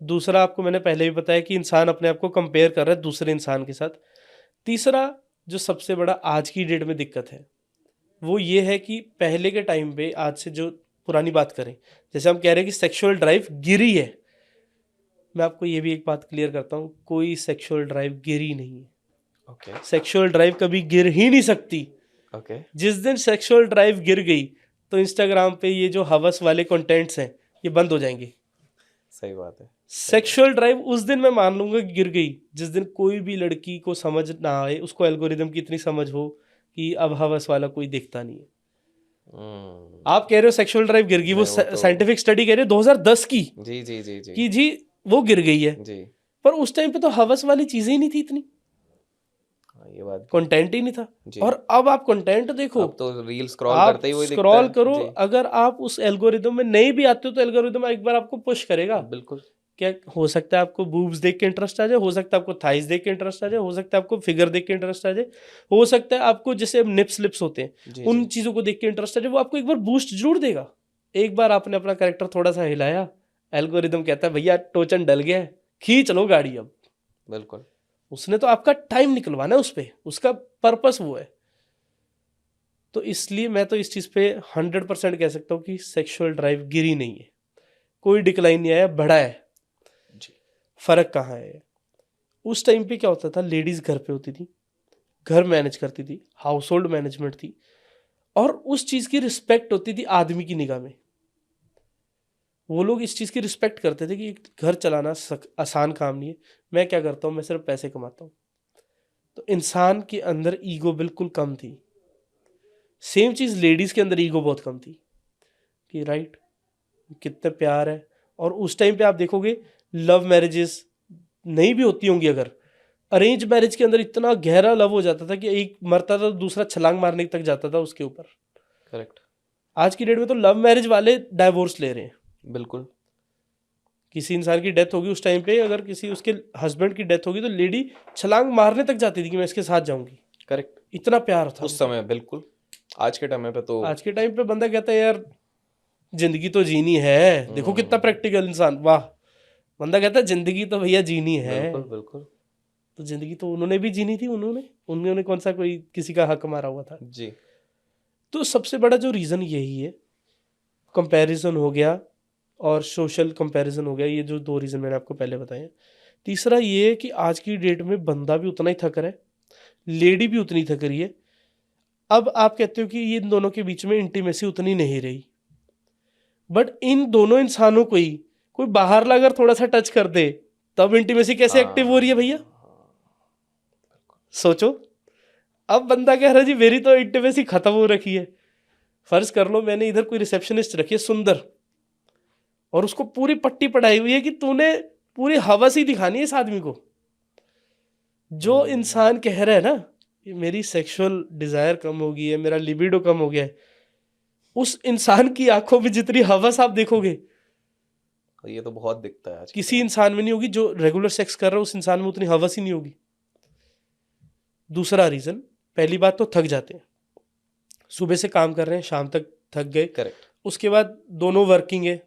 दूसरा, आपको मैंने पहले भी बताया कि इंसान अपने आप को कंपेयर कर रहा है दूसरे इंसान के साथ। तीसरा, जो सबसे बड़ा आज की डेट में दिक्कत है वो ये है कि पहले के टाइम पे, आज से जो पुरानी बात करें, जैसे हम कह रहे हैं कि सेक्सुअल ड्राइव गिरी है, मैं आपको ये भी एक बात क्लियर करता हूँ, कोई सेक्सुअल ड्राइव गिरी नहीं है। ओके। सेक्सुअल ड्राइव कभी गिर ही नहीं सकती। ओके। जिस दिन सेक्सुअल ड्राइव गिर गई तो इंस्टाग्राम पे ये जो हवस वाले कंटेंट्स हैं ये बंद हो जाएंगे। सही बात है। सेक्सुअल ड्राइव उस दिन मैं मान लूंगा कि गिर गई जिस दिन कोई भी लड़की को समझ ना आए, उसको एल्गोरिदम की इतनी समझ हो कि अब हवस वाला कोई दिखता नहीं है। आप कह रहे हो सेक्सुअल ड्राइव गिर गई, वो नहीं, वो तो साइंटिफिक स्टडी कह रहे हो 2010 की जी जी जी जी कि जी वो गिर गई है, जी। पर उस टाइम पे तो हवस वाली चीजें ही नहीं थी इतनी, हाँ, ये बात भी कंटेंट ही नहीं था। जी। और अब आप कंटेंट देखो, अब तो रील स्क्रॉल आप करते ही वही दिखता स्क्रॉल है। करो, जी। अगर आप उस एल्गोरिदम में नहीं भी आते हो तो एल्गोरिदम एक बार आपको पुश करेगा। बिल्कुल। क्या हो सकता है आपको बूब्स देख के इंटरेस्ट आ जाए, हो सकता है आपको थाइस देख के इंटरेस्ट आ जाए, हो सकता है आपको फिगर देख के इंटरेस्ट आ जाए, हो सकता है आपको जैसे निप्स लिप्स होते हैं जी उन जी। चीज़ों को देख के इंटरेस्ट आ जाए, वो आपको एक बार बूस्ट जरूर देगा। एक बार आपने अपना कैरेक्टर थोड़ा सा हिलाया, एल्गोरिदम कहता है भैया टोचन डल गया है, खींच लो गाड़ी अब। बिल्कुल। उसने तो आपका टाइम निकलवाना है उस पर, उसका पर्पस वो है। तो इसलिए मैं तो इस चीज़ पे 100% कह सकता हूँ कि सेक्सुअल ड्राइव गिरी नहीं है, कोई डिक्लाइन नहीं आया, बढ़ा है। जी। फर्क कहाँ है? उस टाइम पे क्या होता था, लेडीज घर पे होती थी, घर मैनेज करती थी, हाउस होल्ड मैनेजमेंट थी, और उस चीज़ की रिस्पेक्ट होती थी आदमी की निगाह में। वो लोग इस चीज़ की रिस्पेक्ट करते थे कि घर चलाना आसान काम नहीं है, मैं क्या करता हूँ, मैं सिर्फ पैसे कमाता हूँ। तो इंसान के अंदर ईगो बिल्कुल कम थी। सेम चीज़ लेडीज़ के अंदर ईगो बहुत कम थी कि राइट कितने प्यार है। और उस टाइम पे आप देखोगे लव मैरिजेस नहीं भी होती होंगी, अगर अरेंज मैरिज के अंदर इतना गहरा लव हो जाता था कि एक मरता था तो दूसरा छलांग मारने तक जाता था उसके ऊपर। करेक्ट। आज की डेट में तो लव मैरिज वाले डाइवोर्स ले रहे हैं। बिल्कुल। किसी इंसान की डेथ होगी उस टाइम पे, अगर किसी उसके हस्बैंड की डेथ होगी तो लेडी छलांग मारने तक जाती थी कि मैं इसके साथ जाऊंगी, करेक्ट। इतना प्यार था उस समय बिल्कुल। आज के टाइम पे तो आज के टाइम पे बंदा कहता है यार जिंदगी तो जीनी है, देखो कितना प्रैक्टिकल इंसान, वाह। बंदा कहता है जिंदगी तो भैया जीनी है, बिल्कुल बिल्कुल। तो जिंदगी तो उन्होंने भी जीनी थी, उन्होंने कौन सा कोई किसी का हक मारा हुआ था। जी। तो सबसे बड़ा जो रीज़न यही है, कंपैरिजन हो गया और सोशल कंपैरिजन हो गया, ये जो 2 रीज़न मैंने आपको पहले बताए। तीसरा ये है कि आज की डेट में बंदा भी उतना ही थक रहा है, लेडी भी उतनी थक रही है। अब आप कहते हो कि ये इन दोनों के बीच में इंटीमेसी उतनी नहीं रही, बट इन दोनों इंसानों को ही कोई बाहर ला अगर थोड़ा सा टच कर दे तब इंटीमेसी कैसे एक्टिव हो रही है भैया, सोचो। अब बंदा कह रहा है जी मेरी तो इंटीमेसी खत्म हो रखी है। फर्ज कर लो मैंने इधर कोई रिसेप्शनिस्ट रखी है सुंदर, और उसको पूरी पट्टी पढ़ाई हुई है कि तूने पूरी हवस ही दिखानी है इस आदमी को। जो इंसान कह रहा है ना कि मेरी सेक्सुअल डिजायर कम हो गई है, मेरा लिबिडो कम हो गया है, उस इंसान की आंखों में जितनी हवस आप देखोगे ये तो बहुत दिखता है आज के किसी टाइम इंसान में नहीं होगी। जो रेगुलर सेक्स कर रहा है उस इंसान में उतनी हवस ही नहीं होगी। दूसरा रीजन, पहली बात तो थक जाते हैं, सुबह से काम कर रहे हैं शाम तक थक गए, करेक्ट। उसके बाद दोनों वर्किंग है,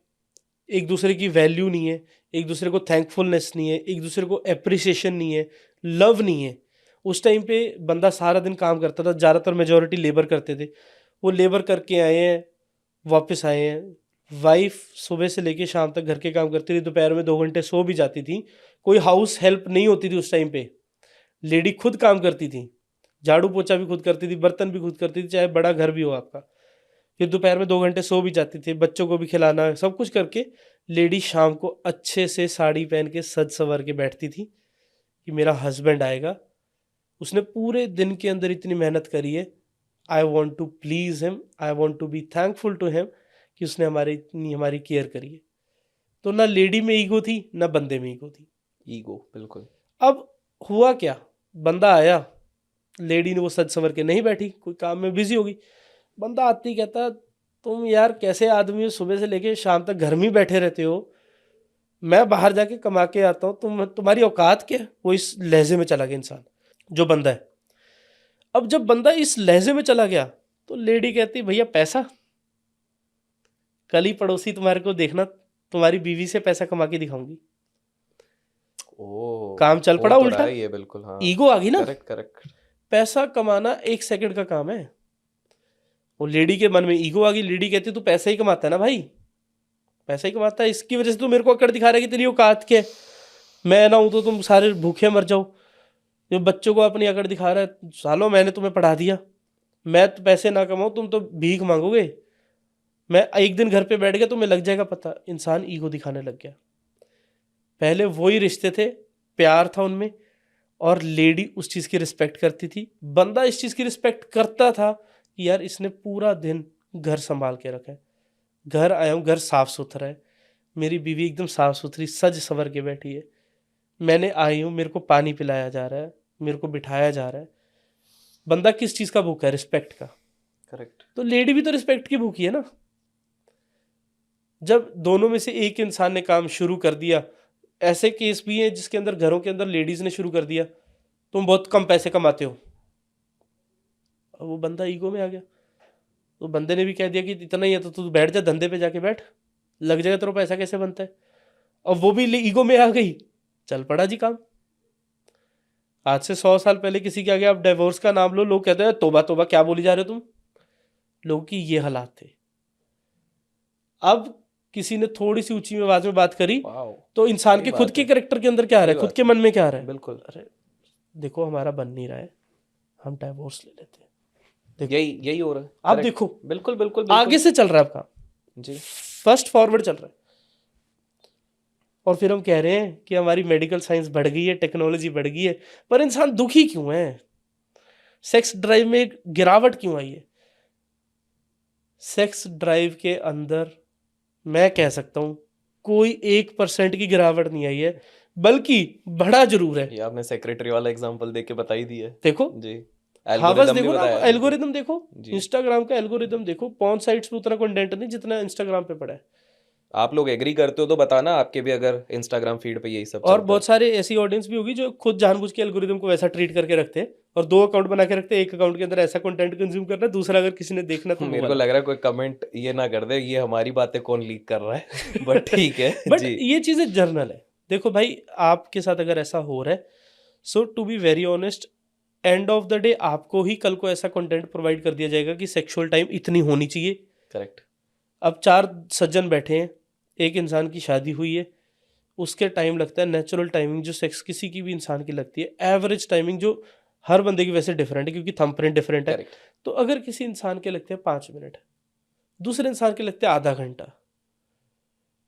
एक दूसरे की वैल्यू नहीं है, एक दूसरे को थैंकफुलनेस नहीं है, एक दूसरे को एप्रिसिएशन नहीं है, लव नहीं है। उस टाइम पे बंदा सारा दिन काम करता था, ज़्यादातर मेजॉरिटी लेबर करते थे, वो लेबर करके आए हैं वापस आए हैं, वाइफ सुबह से लेके शाम तक घर के काम करती थी, दोपहर में 2 घंटे सो भी जाती थी, कोई हाउस हेल्प नहीं होती थी उस टाइम पे, लेडी खुद काम करती थी। झाड़ू पोछा भी खुद करती थी, बर्तन भी खुद करती थी, चाहे बड़ा घर भी हो आपका। फिर दोपहर में 2 घंटे सो भी जाती थी, बच्चों को भी खिलाना, सब कुछ करके लेडी शाम को अच्छे से साड़ी पहन के सज सवर के बैठती थी कि मेरा हस्बैंड आएगा, उसने पूरे दिन के अंदर इतनी मेहनत करी है, I want to please him, I want to be thankful to him कि उसने हमारी केयर करी है। तो ना लेडी में ईगो थी ना बंदे में ईगो थी। ईगो, बिल्कुल। अब हुआ क्या, बंदा आया, लेडी ने वो सज संवर के नहीं बैठी, कोई काम में बिजी होगी। बंदा आते ही कहता तुम यार कैसे आदमी हो, सुबह से लेके शाम तक घर में ही बैठे रहते हो, मैं बाहर जाके कमा के आता हूँ, तुम्हारी औकात क्या है? वो इस लहजे में चला गया इंसान, जो बंदा है। अब जब बंदा इस लहजे में चला गया तो लेडी कहती भैया पैसा, कल ही पड़ोसी तुम्हारे को देखना तुम्हारी बीवी से पैसा कमा के दिखाऊंगी। ओ, काम चल हो पड़ा तो उल्टा, रहा है ये, बिल्कुल। हाँ, ईगो आ गई ना। Correct correct. पैसा कमाना 1 सेकंड का काम है, वो लेडी के मन में ईगो आ गई। लेडी कहती तू पैसा ही कमाता है ना भाई, पैसा ही कमाता है, इसकी वजह से तू मेरे को अकड़ दिखा रहा है कि तेरी औकात क्या है, मैं ना हूं तो तुम सारे भूखे मर जाओ। जो बच्चों को अपनी अकड़ दिखा रहा है, सालों मैंने तुम्हें पढ़ा दिया, मैं तो पैसे ना कमाऊं तुम तो भीख मांगोगे, मैं एक दिन घर पे बैठ गया तुम्हें लग जाएगा पता। इंसान ईगो दिखाने लग गया। पहले वही रिश्ते थे, प्यार था उनमें, और लेडी उस चीज़ की रिस्पेक्ट करती थी, बंदा इस चीज़ की रिस्पेक्ट करता था कि यार इसने पूरा दिन घर संभाल के रखा है, घर आया हूँ घर साफ सुथरा है, मेरी बीवी एकदम साफ सुथरी सज संवर के बैठी है, मैंने आई हूँ मेरे को पानी पिलाया जा रहा है, मेरे को बिठाया जा रहा है। बंदा किस चीज़ का भूखा है? रिस्पेक्ट का। करेक्ट। तो लेडी भी तो रिस्पेक्ट की भूखी है ना। जब दोनों में से एक इंसान ने काम शुरू कर दिया, ऐसे केस भी हैं जिसके अंदर घरों के अंदर लेडीज ने शुरू कर दिया, तुम बहुत कम पैसे कमाते हो, अब वो बंदा ईगो में आ गया, तो बंदे ने भी कह दिया कि इतना ही है तो तू बैठ जा, धंधे पे जाके बैठ, लग जाएगा तेरा पैसा कैसे बनता है। अब वो भी ईगो में आ गई, चल पड़ा जी काम। आज से 100 साल पहले किसी के आगे आप डिवोर्स का नाम लो, लोग कहते हैं तोबा तोबा क्या बोली जा रहे हो तुम, लोगों की ये हालात थे। अब किसी ने थोड़ी सी ऊंची आवाज में बात करी तो इंसान के खुद के कैरेक्टर के अंदर क्या आ रहा है, खुद के मन में क्या आ रहा है, बिल्कुल। अरे देखो हमारा बन नहीं रहा है, हम डिवोर्स ले लेते हैं। यही हो रहा है। आप Correct. देखो बिल्कुल बिल्कुल आगे से चल रहा है आपका जी, फर्स्ट फॉरवर्ड चल रहा है। और फिर हम कह रहे हैं कि हमारी मेडिकल साइंस बढ़ गई है, टेक्नोलॉजी बढ़ गई है, पर इंसान दुखी क्यों है? सेक्स ड्राइव में एक गिरावट क्यों आई है? सेक्स ड्राइव के अंदर मैं कह सकता हूं कोई 1% की गिरावट नहीं आई है, बल्कि बढ़ा जरूर है। ये आपने सेक्रेटरी वाला एग्जांपल देके बता ही दिया है देखो जी। हावस एल्गोरिदम भी देखो ना, बताया एल्गोरिदम देखो, जी। इंस्टाग्राम का एल्गोरिदम देखो, पॉर्न साइट्स पे उतना कंटेंट नहीं जितना इंस्टाग्राम पे पड़ा है। आप लोग एग्री करते हो तो बताना आपके भी अगर इंस्टाग्राम फीड पे यही सब और चलता बहुत सारे ऐसी ऑडियंस भी होगी जो खुद जानबूझ के एल्गोरिदम को वैसा ट्रीट करके रखते हैं और 2 अकाउंट बना के रखते हैं, एक अकाउंट के अंदर ऐसा कंटेंट कंज्यूम करना है, दूसरा अगर किसी ने देखना तो है। वो मेरे को वाला। लग रहा है कोई कमेंट ये ना कर दे ये हमारी बातें कौन लीक कर रहा है बट ठीक है बट जी। ये चीजें जर्नल है। देखो भाई आपके साथ अगर ऐसा हो रहा है, so to be very honest, end of the day आपको ही कल को ऐसा कंटेंट प्रोवाइड कर दिया जाएगा कि सेक्सुअल टाइम इतनी होनी चाहिए। करेक्ट। अब 4 सज्जन बैठे हैं, एक इंसान की शादी हुई है, उसके टाइम लगता है नेचुरल टाइमिंग जो सेक्स किसी की भी इंसान की लगती है, एवरेज टाइमिंग जो हर बंदे की वैसे डिफरेंट है क्योंकि थंबप्रिंट डिफरेंट है। करेक्ट। तो अगर किसी इंसान के लगते हैं 5 मिनट, दूसरे इंसान के लगते हैं आधा घंटा।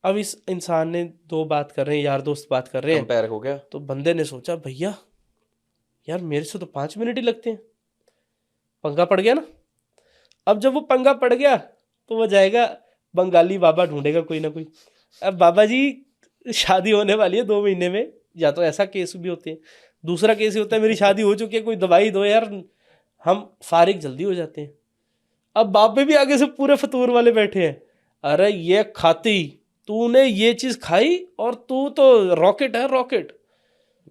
अब इस इंसान ने 2 बात कर रहे हैं, यार दोस्त बात कर रहे हैं, कंपेयर हो गया। तो बंदे ने सोचा भैया यार मेरे से तो 5 मिनट ही लगते हैं, पंगा पड़ गया ना। अब जब वो पंगा पड़ गया तो वो जाएगा बंगाली बाबा ढूंढेगा कोई ना कोई, अब बाबा जी शादी होने वाली है 2 महीने में, या तो ऐसा केस भी होते हैं, दूसरा केस ही होता है मेरी शादी हो चुकी है कोई दवाई दो यार हम फारिग जल्दी हो जाते हैं। अब बाबे भी आगे से पूरे फतूर वाले बैठे हैं, अरे ये खाती तूने ये चीज खाई और तू तो रॉकेट है रॉकेट।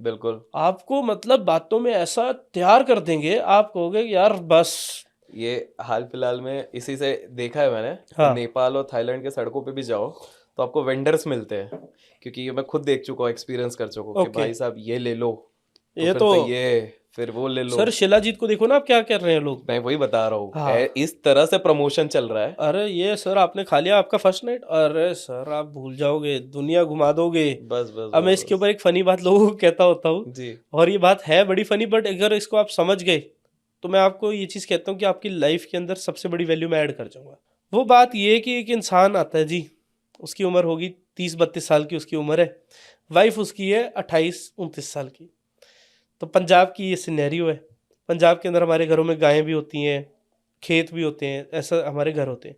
बिल्कुल। आपको मतलब बातों में ऐसा तैयार कर देंगे, आप कहोगे यार बस। ये हाल फिलहाल में इसी से देखा है मैंने। हाँ। नेपाल और थाईलैंड के सड़कों पे भी जाओ तो आपको वेंडर्स मिलते हैं, क्योंकि ये मैं खुद देख चुका हूँ, एक्सपीरियंस कर चुका हूँ कि Okay. भाई साहब ये ले लो ये फिर तो ये फिर वो ले लो। सर शिलाजीत को देखो ना आप क्या कर रहे हैं लोग। मैं वही बता रहा हूँ। हाँ। इस तरह से प्रमोशन चल रहा है। अरे ये सर आपने खा लिया आपका फर्स्ट नाइट, अरे सर आप भूल जाओगे, दुनिया घुमा दोगे। बस बस अब मैं इसके ऊपर एक फनी बात लोगों को कहता होता हूँ, जी। और ये बात है बड़ी फनी, बट अगर इसको आप समझ गए तो मैं आपको ये चीज़ कहता हूँ कि आपकी लाइफ के अंदर सबसे बड़ी वैल्यू मैं ऐड कर जाऊँगा। वो बात ये है कि एक इंसान आता है जी, उसकी उम्र होगी 30-32 साल की उसकी उम्र है, वाइफ उसकी है 28-29 साल की। तो पंजाब की ये सिनेरियो है। पंजाब के अंदर हमारे घरों में गायें भी होती हैं, खेत भी होते हैं, ऐसा हमारे घर होते हैं।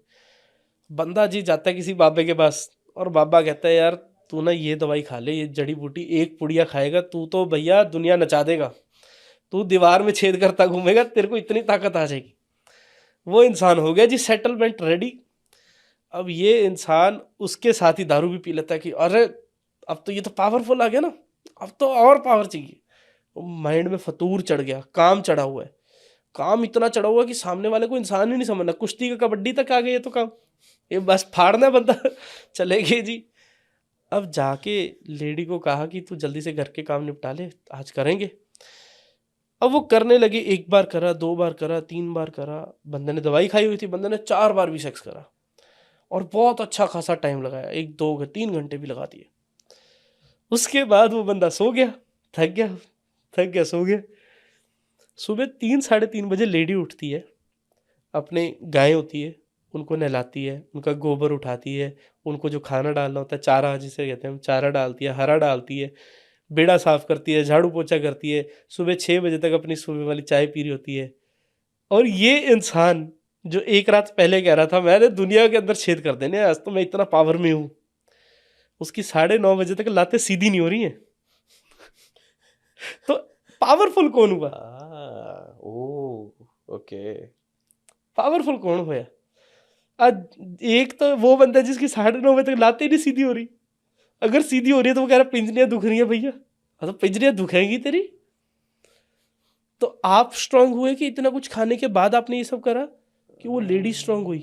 बंदा जी जाता है किसी बाबे के पास और बाबा कहता है यार तू ना ये दवाई खा ले, ये जड़ी बूटी, एक पुड़िया खाएगा तू तो भैया दुनिया नचा देगा, तू दीवार में छेद करता घूमेगा, तेरे को इतनी ताकत आ जाएगी। वो इंसान हो गया जी सेटलमेंट रेडी। अब ये इंसान उसके साथ ही दारू भी पी लेता है कि अरे अब तो ये तो पावरफुल आ गया ना, अब तो और पावर चाहिए। माइंड में फतूर चढ़ गया, काम चढ़ा हुआ है, काम इतना चढ़ा हुआ है कि सामने वाले को इंसान ही नहीं समझना, कुश्ती का कबड्डी तक आ गई है तो काम, ये बस फाड़ना है बंदा चले गए जी। अब जाके लेडी को कहा कि तू जल्दी से घर के काम निपटा ले, आज करेंगे। अब वो करने लगी, एक बार करा, 2 बार करा, 3 बार करा। बंदे ने दवाई खाई हुई थी, बंदे ने 4 बार भी सेक्स करा और बहुत अच्छा खासा टाइम लगाया, 1-2-3 घंटे भी लगा दिए। उसके बाद वो बंदा सो गया, थक गया, सो गया। सुबह 3-3:30 बजे लेडी उठती है, अपने गाय होती है उनको नहलाती है, उनका गोबर उठाती है, उनको जो खाना डालना होता है चारा जिसे कहते हैं हम, चारा डालती है, हरा डालती है, बेड़ा साफ करती है, झाड़ू पोछा करती है, सुबह 6 बजे तक अपनी सुबह वाली चाय पी रही होती है। और ये इंसान जो एक रात पहले कह रहा था मैंने दुनिया के अंदर छेद कर देने, आज तो मैं इतना पावर में हूँ, उसकी 9:30 बजे तक लातें सीधी नहीं हो रही हैं। तो पावरफुल कौन हुआ? ओके। पावरफुल कौन हुआ? आज एक तो वो बंदा जिसकी 9:30 बजे तक लातें नहीं सीधी हो रही, अगर सीधी हो रही है तो वो कह रहा पिंजरियां दुख रही है भैया। हाँ तो पिंजरियां दुखेंगी तेरी। तो आप स्ट्रांग हुए कि इतना कुछ खाने के बाद आपने ये सब करा, कि वो लेडी स्ट्रांग हुई?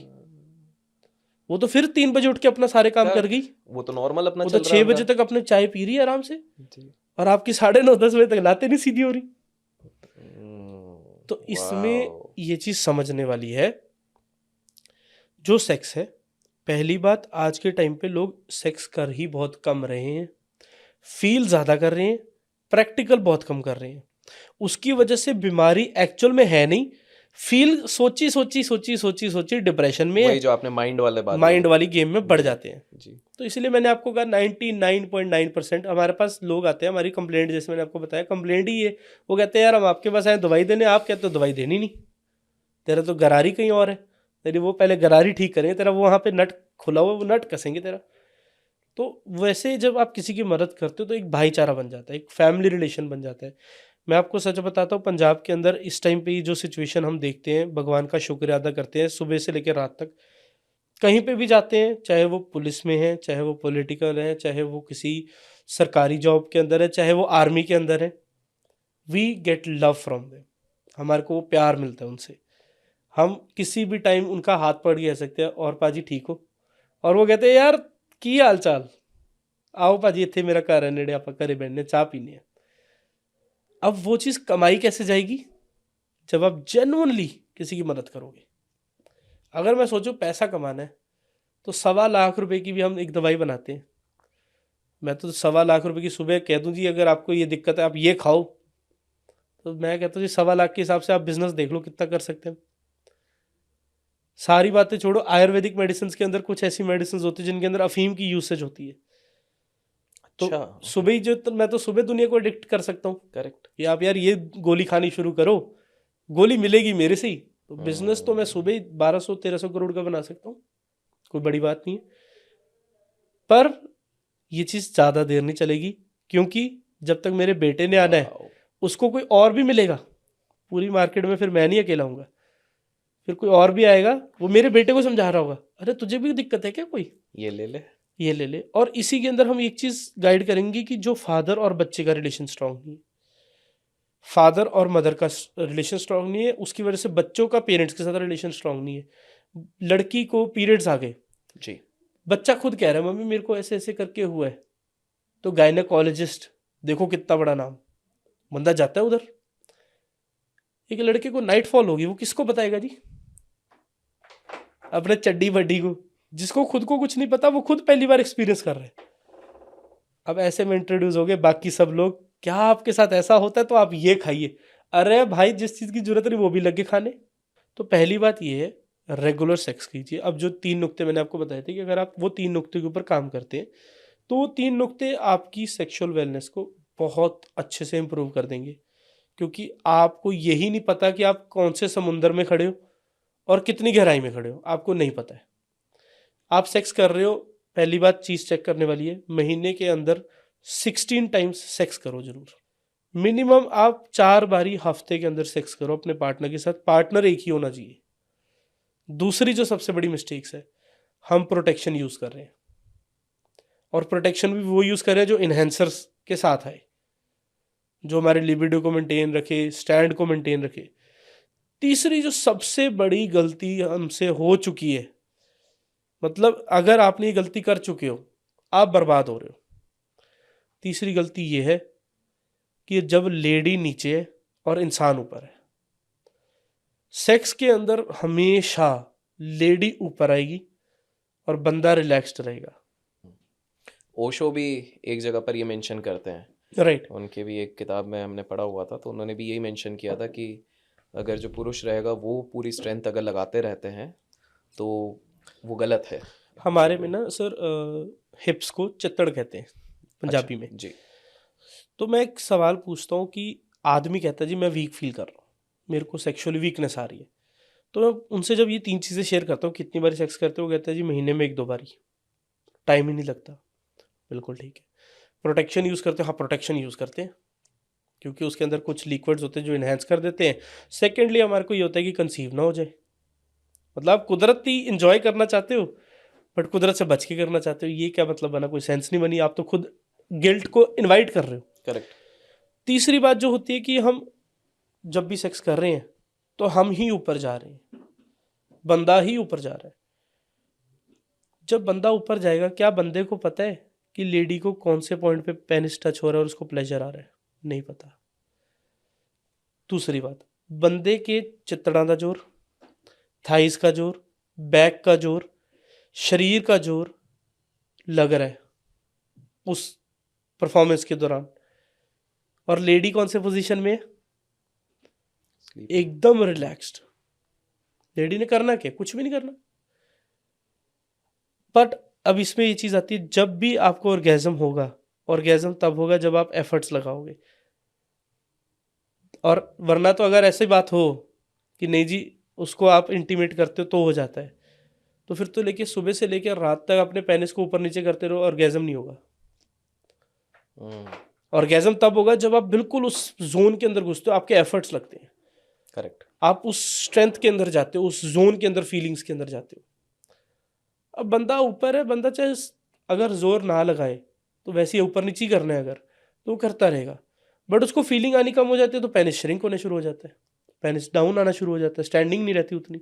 वो तो फिर 3 बजे उठ के अपना सारे काम कर गई, वो तो नॉर्मल अपना वो चल तो रहा 6 बजे तक अपने चाय पी रही है आराम से, और आपकी 9:30-10 बजे तक लाते नहीं सीधी हो रही। तो इसमें ये चीज समझने वाली है, जो सेक्स है, पहली बात आज के टाइम पे लोग सेक्स कर ही बहुत कम रहे हैं, फील ज़्यादा कर रहे हैं, प्रैक्टिकल बहुत कम कर रहे हैं। उसकी वजह से बीमारी एक्चुअल में है नहीं, फील सोची डिप्रेशन में वही जो आपने माइंड वाले बात माइंड वाली गेम में बढ़ जाते हैं जी। तो इसलिए मैंने आपको कहा 99.9% हमारे पास लोग आते हैं, हमारी कंप्लेंट, जैसे मैंने आपको बताया कंप्लेंट ही है, वो कहते हैं यार हम आपके पास आए दवाई देने, आप कहते हो दवाई देनी नहीं, तेरा तो गरारी कहीं और है, तेरी वो पहले गरारी ठीक करेंगे, तेरा वो वहाँ पे नट खुला हुआ, वो नट कसेंगे तेरा। तो वैसे जब आप किसी की मदद करते हो तो एक भाईचारा बन जाता है, एक फैमिली रिलेशन बन जाता है। मैं आपको सच बताता हूँ, पंजाब के अंदर इस टाइम पे जो सिचुएशन हम देखते हैं, भगवान का शुक्र अदा करते हैं, सुबह से लेकर रात तक कहीं पे भी जाते हैं, चाहे वो पुलिस में है, चाहे वो पॉलिटिकल है, चाहे वो किसी सरकारी जॉब के अंदर है, चाहे वो आर्मी के अंदर है, we get love from them, हमारे को वो प्यार मिलता है उनसे। हम किसी भी टाइम उनका हाथ पकड़ के कह सकते हैं और पाजी ठीक हो, और वो कहते हैं यार की हाल चाल, आओ भाजी इतने मेरा घर है नेड़े, आप घरे बैठने चाह पीने। अब वो चीज़ कमाई कैसे जाएगी? जब आप जेन्युइनली किसी की मदद करोगे। अगर मैं सोचूं पैसा कमाना है तो 1.25 लाख रुपए की भी हम एक दवाई बनाते हैं। मैं तो 1.25 लाख रुपए की सुबह कह दूं जी अगर आपको ये दिक्कत है आप ये खाओ, तो मैं कहता हूँ जी 1.25 लाख के हिसाब से आप बिजनेस देख लो कितना कर सकते हैं। सारी बातें छोड़ो, आयुर्वेदिक मेडिसिन के अंदर कुछ ऐसी मेडिसिन होती है जिनके अंदर अफीम की यूसेज होती है। तो सुबह ही जो मैं तो सुबह दुनिया को एडिक्ट कर सकता हूँ। करेक्ट, ये आप यार ये गोली खानी शुरू करो, गोली मिलेगी मेरे से ही। तो बिजनेस तो मैं सुबह ही 1200-1300 करोड़ का बना सकता हूँ, कोई बड़ी बात नहीं है। पर ये चीज़ ज़्यादा देर नहीं चलेगी, क्योंकि जब तक मेरे बेटे ने आना है उसको कोई और भी मिलेगा पूरी मार्केट में, फिर मैं नहीं अकेला हूँगा, फिर कोई और भी आएगा, वो मेरे बेटे को समझा रहा होगा अरे तुझे भी दिक्कत है क्या कोई, ये ले ले, ये ले ले। और इसी के अंदर हम एक चीज़ गाइड करेंगे कि जो फादर और बच्चे का रिलेशन स्ट्रांग नहीं है, फादर और मदर का रिलेशन स्ट्रांग नहीं है, उसकी वजह से बच्चों का पेरेंट्स के साथ रिलेशन स्ट्रांग नहीं है। लड़की को पीरियड्स आ गए जी, बच्चा खुद कह रहा है मम्मी मेरे को ऐसे ऐसे करके हुआ है, तो गायनेकोलॉजिस्ट देखो कितना बड़ा नाम, बंदा जाता है उधर। एक लड़के को नाइट फॉल होगी, वो किसको बताएगा जी? अपने चड्डी बड्डी को, जिसको खुद को कुछ नहीं पता, वो खुद पहली बार एक्सपीरियंस कर रहे हैं। अब ऐसे में इंट्रोड्यूस हो गए बाकी सब लोग, क्या आपके साथ ऐसा होता है तो आप ये खाइए, अरे भाई जिस चीज़ की जरूरत नहीं वो भी लगे खाने। तो पहली बात ये है, रेगुलर सेक्स कीजिए। अब जो 3 नुक्ते मैंने आपको बताए थे कि अगर आप वो 3 नुक्ते के ऊपर काम करते हैं, तो वो 3 नुक्ते आपकी सेक्सुअल वेलनेस को बहुत अच्छे से इम्प्रूव कर देंगे। क्योंकि आपको यही नहीं पता कि आप कौन से समुंदर में खड़े हो और कितनी गहराई में खड़े हो, आपको नहीं पता है। आप सेक्स कर रहे हो, पहली बात चीज़ चेक करने वाली है, महीने के अंदर 16 टाइम्स सेक्स करो जरूर। मिनिमम आप 4 बारी हफ्ते के अंदर सेक्स करो अपने पार्टनर के साथ, पार्टनर एक ही होना चाहिए। दूसरी जो सबसे बड़ी मिस्टेक्स है, हम प्रोटेक्शन यूज़ कर रहे हैं, और प्रोटेक्शन भी वो यूज़ कर रहे हैं जो इन्हेंसर्स के साथ आए, जो हमारे लिबिडो को मेंटेन रखे, स्टैंड को मेंटेन रखे। तीसरी जो सबसे बड़ी गलती हमसे हो चुकी है, मतलब अगर आपने ये गलती कर चुके हो, आप बर्बाद हो रहे हो। तीसरी गलती ये है कि जब लेडी नीचे है और इंसान ऊपर है, सेक्स के अंदर हमेशा लेडी ऊपर आएगी और बंदा रिलैक्स्ड रहेगा। ओशो भी एक जगह पर ये मेंशन करते हैं, राइट। उनके भी एक किताब में हमने पढ़ा हुआ था, तो उन्होंने भी यही मेंशन किया था कि अगर जो पुरुष रहेगा वो पूरी स्ट्रेंथ अगर लगाते रहते हैं तो वो गलत है। हमारे में ना सर हिप्स को चित्तड़ कहते हैं पंजाबी में। जी। तो मैं एक सवाल पूछता हूँ कि आदमी कहता है जी मैं वीक फील कर रहा हूँ, मेरे को सेक्सुअली वीकनेस आ रही है, तो मैं उनसे जब ये 3 चीज़ें शेयर करता हूँ, कितनी बारी सेक्स करते हो, वो कहता है जी महीने में 1-2 बारी, टाइम ही नहीं लगता। बिल्कुल ठीक है। प्रोटेक्शन यूज़ करते हो, हाँ प्रोटेक्शन यूज़ करते हैं, क्योंकि उसके अंदर कुछ लिक्विड्स होते हैं जो इन्हेंस कर देते हैं। सेकेंडली हमारे को ये होता है कि कंसीव ना हो जाए, मतलब आप कुदरती इंजॉय करना चाहते हो बट कुदरत से बच के करना चाहते हो, ये क्या मतलब बना, कोई सेंस नहीं बनी, आप तो खुद गिल्ट को इनवाइट कर रहे हो। करेक्ट। तीसरी बात जो होती है कि हम जब भी सेक्स कर रहे हैं तो हम ही ऊपर जा रहे हैं, बंदा ही ऊपर जा रहा है। जब बंदा ऊपर जाएगा, क्या बंदे को पता है कि लेडी को कौन से पॉइंट पे पेनिस टच हो रहा है और उसको प्लेजर आ रहा है? नहीं पता। दूसरी बात, बंदे के चित्तड़ा का जोर, थाइस का जोर, बैक का जोर, शरीर का जोर लग रहा है उस परफॉर्मेंस के दौरान, और लेडी कौन से पोजीशन में है? एकदम रिलैक्स्ड। लेडी ने करना क्या? कुछ भी नहीं करना। बट अब इसमें ये चीज़ आती है, जब भी आपको ऑर्गेज़म होगा, ऑर्गेज़म तब होगा जब आप एफर्ट्स लगाओगे। और वरना तो अगर ऐसी बात हो कि नहीं जी उसको आप इंटीमेट करते हो तो हो जाता है, तो फिर तो लेके सुबह से लेके रात तक अपने पेनिस को ऊपर नीचे करते रहो, ऑर्गेज़म नहीं होगा। ऑर्गेज़म तब होगा जब आप बिल्कुल उस जोन के अंदर घुसते हो, आपके एफर्ट्स लगते हैं, करेक्ट। आप उस स्ट्रेंथ के अंदर जाते हो, उस जोन के अंदर, फीलिंग्स के अंदर जाते हो। अब बंदा ऊपर है, बंदा चाहे अगर जोर ना लगाए तो वैसे ही ऊपर नीचे करना है अगर, तो वो करता रहेगा, बट उसको फीलिंग आनी कम हो जाती है तो पेनिस श्रिंक होने शुरू हो जाता है, पेनिस डाउन आना शुरू हो जाता है, स्टैंडिंग नहीं रहती उतनी।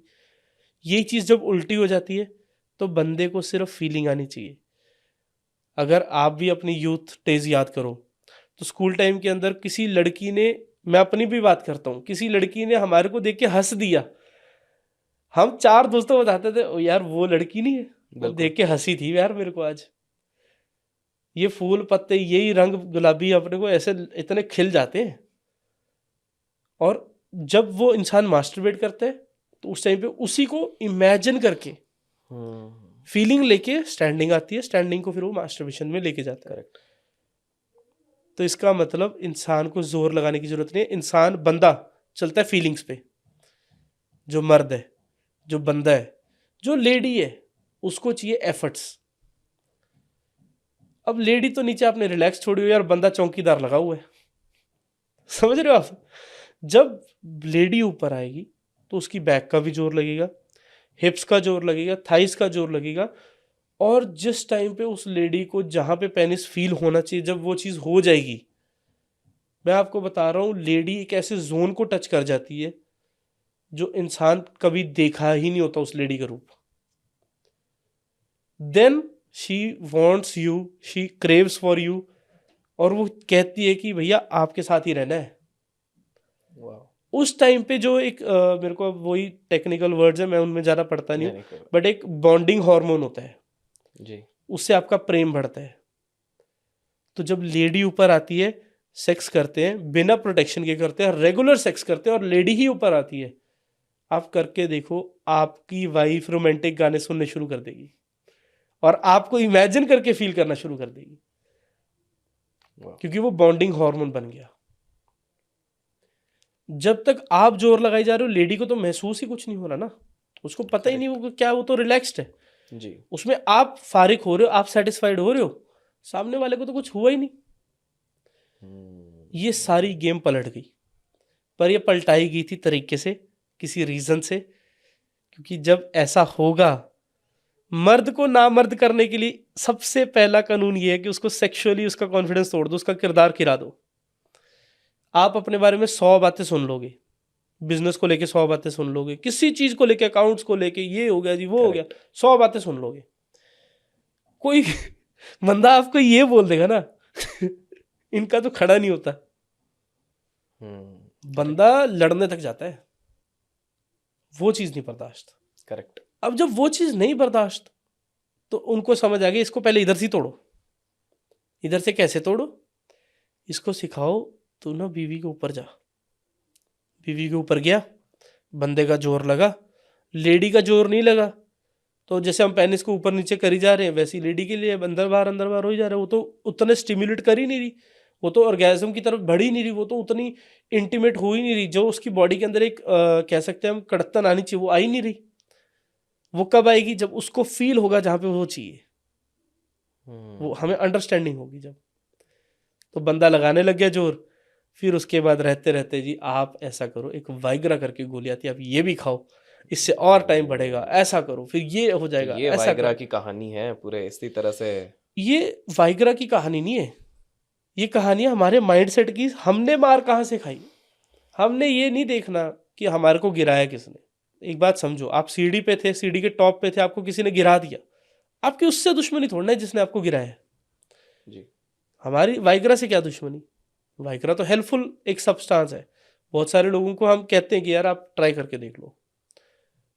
यही चीज़ जब उल्टी हो जाती है तो बंदे को सिर्फ फीलिंग आनी चाहिए। अगर आप भी अपनी यूथ डेज याद करो तो स्कूल टाइम के अंदर किसी लड़की ने, मैं अपनी भी बात करता हूँ, किसी लड़की ने हमारे को देख के हंस दिया, हम 4 दोस्तों बताते थे ओ यार वो लड़की नहीं है, वो देख के हंसी थी यार मेरे को आज। ये फूल पत्ते, यही रंग गुलाबी अपने को ऐसे इतने खिल जाते हैं। और जब वो इंसान मास्टरबेट करता है तो उस टाइम पे उसी को इमेजिन करके फीलिंग लेके स्टैंडिंग आती है, स्टैंडिंग को फिर वो मास्टरबेशन में लेके जाता है। करेक्ट। तो इसका मतलब इंसान को जोर लगाने की जरूरत नहीं है, इंसान बंदा चलता है फीलिंग्स पे। जो मर्द है, जो बंदा है, जो लेडी है, उसको चाहिए एफर्ट्स। अब लेडी तो नीचे आपने रिलैक्स छोड़ी हुई है और बंदा चौकीदार लगा हुआ है, समझ रहे हो आप? जब लेडी ऊपर आएगी तो उसकी बैक का भी जोर लगेगा, हिप्स का जोर लगेगा, थाइस का जोर लगेगा, और जिस टाइम पे उस लेडी को जहां पे पेनिस फील होना चाहिए, जब वो चीज हो जाएगी, मैं आपको बता रहा हूं, लेडी एक ऐसे जोन को टच कर जाती है जो इंसान कभी देखा ही नहीं होता उस लेडी का रूप। Then she wants you, she craves for you, और वो कहती है कि भैया आपके साथ ही रहना है। उस टाइम पे जो एक मेरे को वही टेक्निकल वर्ड्स है, मैं उनमें ज़्यादा पढ़ता नहीं हूँ, बट एक बॉन्डिंग हार्मोन होता है जी, उससे आपका प्रेम बढ़ता है। तो जब लेडी ऊपर आती है सेक्स करते हैं, बिना प्रोटेक्शन के करते हैं, रेगुलर सेक्स करते हैं और लेडी ही ऊपर आती है, आप करके देखो, आपकी वाइफ रोमांटिक गाने सुनने शुरू कर देगी और आपको इमेजिन करके फील करना शुरू कर देगी, वाह। क्योंकि वो बॉन्डिंग हार्मोन बन गया। जब तक आप जोर लगाई जा रहे हो, लेडी को तो महसूस ही कुछ नहीं हो रहा ना, उसको पता ही नहीं वो क्या, वो तो रिलैक्स्ड है जी। उसमें। आप फारिग हो रहे हो, आप सेटिस्फाइड हो रहे हो, सामने वाले को तो कुछ हुआ ही नहीं। ये सारी गेम पलट गई, पर ये पलटाई गई थी तरीके से, किसी रीजन से, क्योंकि जब ऐसा होगा, मर्द को नामर्द करने के लिए सबसे पहला कानून ये है कि उसको सेक्सुअली उसका कॉन्फिडेंस तोड़ दो, उसका किरदार गिरा दो। आप अपने बारे में 100 बातें सुन लोगे, बिजनेस को लेके 100 बातें सुन लोगे, किसी चीज को लेके, अकाउंट्स को लेके, ये हो गया जी, वो हो गया, 100 बातें सुन लोगे। कोई बंदा आपको ये बोल देगा ना इनका तो खड़ा नहीं होता, बंदा लड़ने तक जाता है, वो चीज नहीं बर्दाश्त। करेक्ट। अब जब वो चीज नहीं बर्दाश्त, तो उनको समझ आ गया इसको पहले इधर से तोड़ो। इधर से कैसे तोड़ो? इसको सिखाओ, तू ना बीवी के ऊपर जा। बीवी के ऊपर गया, बंदे का जोर लगा, लेडी का जोर नहीं लगा, तो जैसे हम पेनिस को ऊपर नीचे कर ही जा रहे हैं, वैसे लेडी के लिए अंदर बाहर हो ही जा रहा है। वो तो उतने स्टिम्युलेट कर ही नहीं रही, वो तो ऑर्गेज्म की तरफ बढ़ ही नहीं रही, वो तो उतनी इंटीमेट हो ही नहीं रही। जो उसकी बॉडी के अंदर एक कह सकते हैं हम कड़तन आनी चाहिए, वो आई नहीं रही। वो कब आएगी? जब उसको फील होगा जहां पे वो चाहिए, वो हमें अंडरस्टैंडिंग होगी जब। तो बंदा लगाने लग गया जोर, फिर उसके बाद रहते रहते जी आप ऐसा करो, एक वाइग्रा करके गोली आती है, आप ये भी खाओ, इससे और टाइम बढ़ेगा, ऐसा करो, फिर ये हो जाएगा, ये ऐसा वाइग्रा करो। की कहानी है पूरे इसी तरह से। ये वाइग्रा की कहानी नहीं है, ये कहानी है हमारे माइंडसेट की। हमने मार कहाँ से खाई? हमने ये नहीं देखना कि हमारे को गिराया किसने। एक बात समझो, आप सीढ़ी पे थे, सीढ़ी के टॉप पे थे, आपको किसी ने गिरा दिया, आपकी उससे दुश्मनी थोड़ी ना है जिसने आपको गिराया है। जी। हमारी वाइग्रा से क्या दुश्मनी? वाइग्रा तो हेल्पफुल एक सब्सटेंस है। बहुत सारे लोगों को हम कहते हैं कि यार आप ट्राई करके देख लो,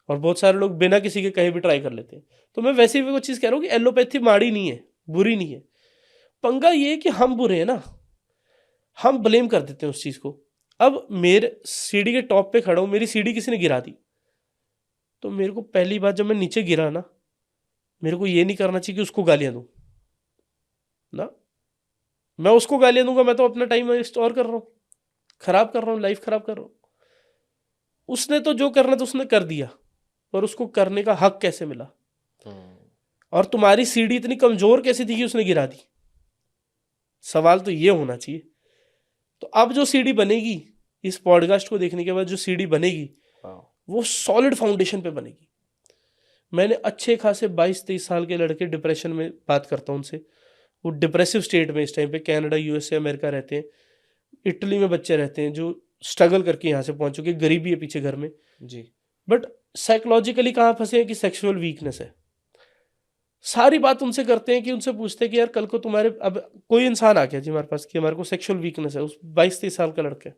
और बहुत सारे लोग बिना किसी के कहीं भी ट्राई कर लेते हैं। तो मैं वैसे भी वो चीज़ कह रहा हूँ कि एलोपैथी माड़ी नहीं है, बुरी नहीं है। पंगा ये है कि हम बुरे हैं ना, हम ब्लेम कर देते हैं उस चीज़ को। अब मेरे सीढ़ी के टॉप पे खड़ा हूँ, मेरी सीढ़ी किसी ने गिरा दी, तो मेरे को पहली बात जब मैं नीचे गिरा ना, मेरे को ये नहीं करना चाहिए कि उसको गालियाँ दूँ ना। मैं उसको गालियाँ दूंगा, मैं तो अपना टाइम वेस्ट और कर रहा हूँ, खराब कर रहा हूँ, लाइफ खराब कर रहा हूँ। उसने तो जो करना था उसने कर दिया, पर उसको करने का हक कैसे मिला? और तुम्हारी सीढ़ी इतनी कमजोर कैसे थी कि उसने गिरा दी? सवाल तो ये होना चाहिए। तो अब जो सीढ़ी बनेगी, इस पॉडकास्ट को देखने के बाद जो सीढ़ी बनेगी, वो सॉलिड फाउंडेशन पे बनेगी। मैंने अच्छे खासे 22-23 साल के लड़के डिप्रेशन में बात करता हूँ उनसे, वो डिप्रेसिव स्टेट में इस टाइम पे कनाडा, यूएसए, अमेरिका रहते हैं, इटली में बच्चे रहते हैं जो स्ट्रगल करके यहाँ से पहुंच चुके, गरीबी है पीछे घर में जी। बट साइकोलॉजिकली कहाँ फंसे हैं कि सेक्सुअल वीकनेस है। सारी बात उनसे करते हैं कि उनसे पूछते हैं कि यार कल को तुम्हारे, अब कोई इंसान आ गया जी हमारे पास कि हमारे को सेक्सुअल वीकनेस है, उस 22-23 साल का लड़का।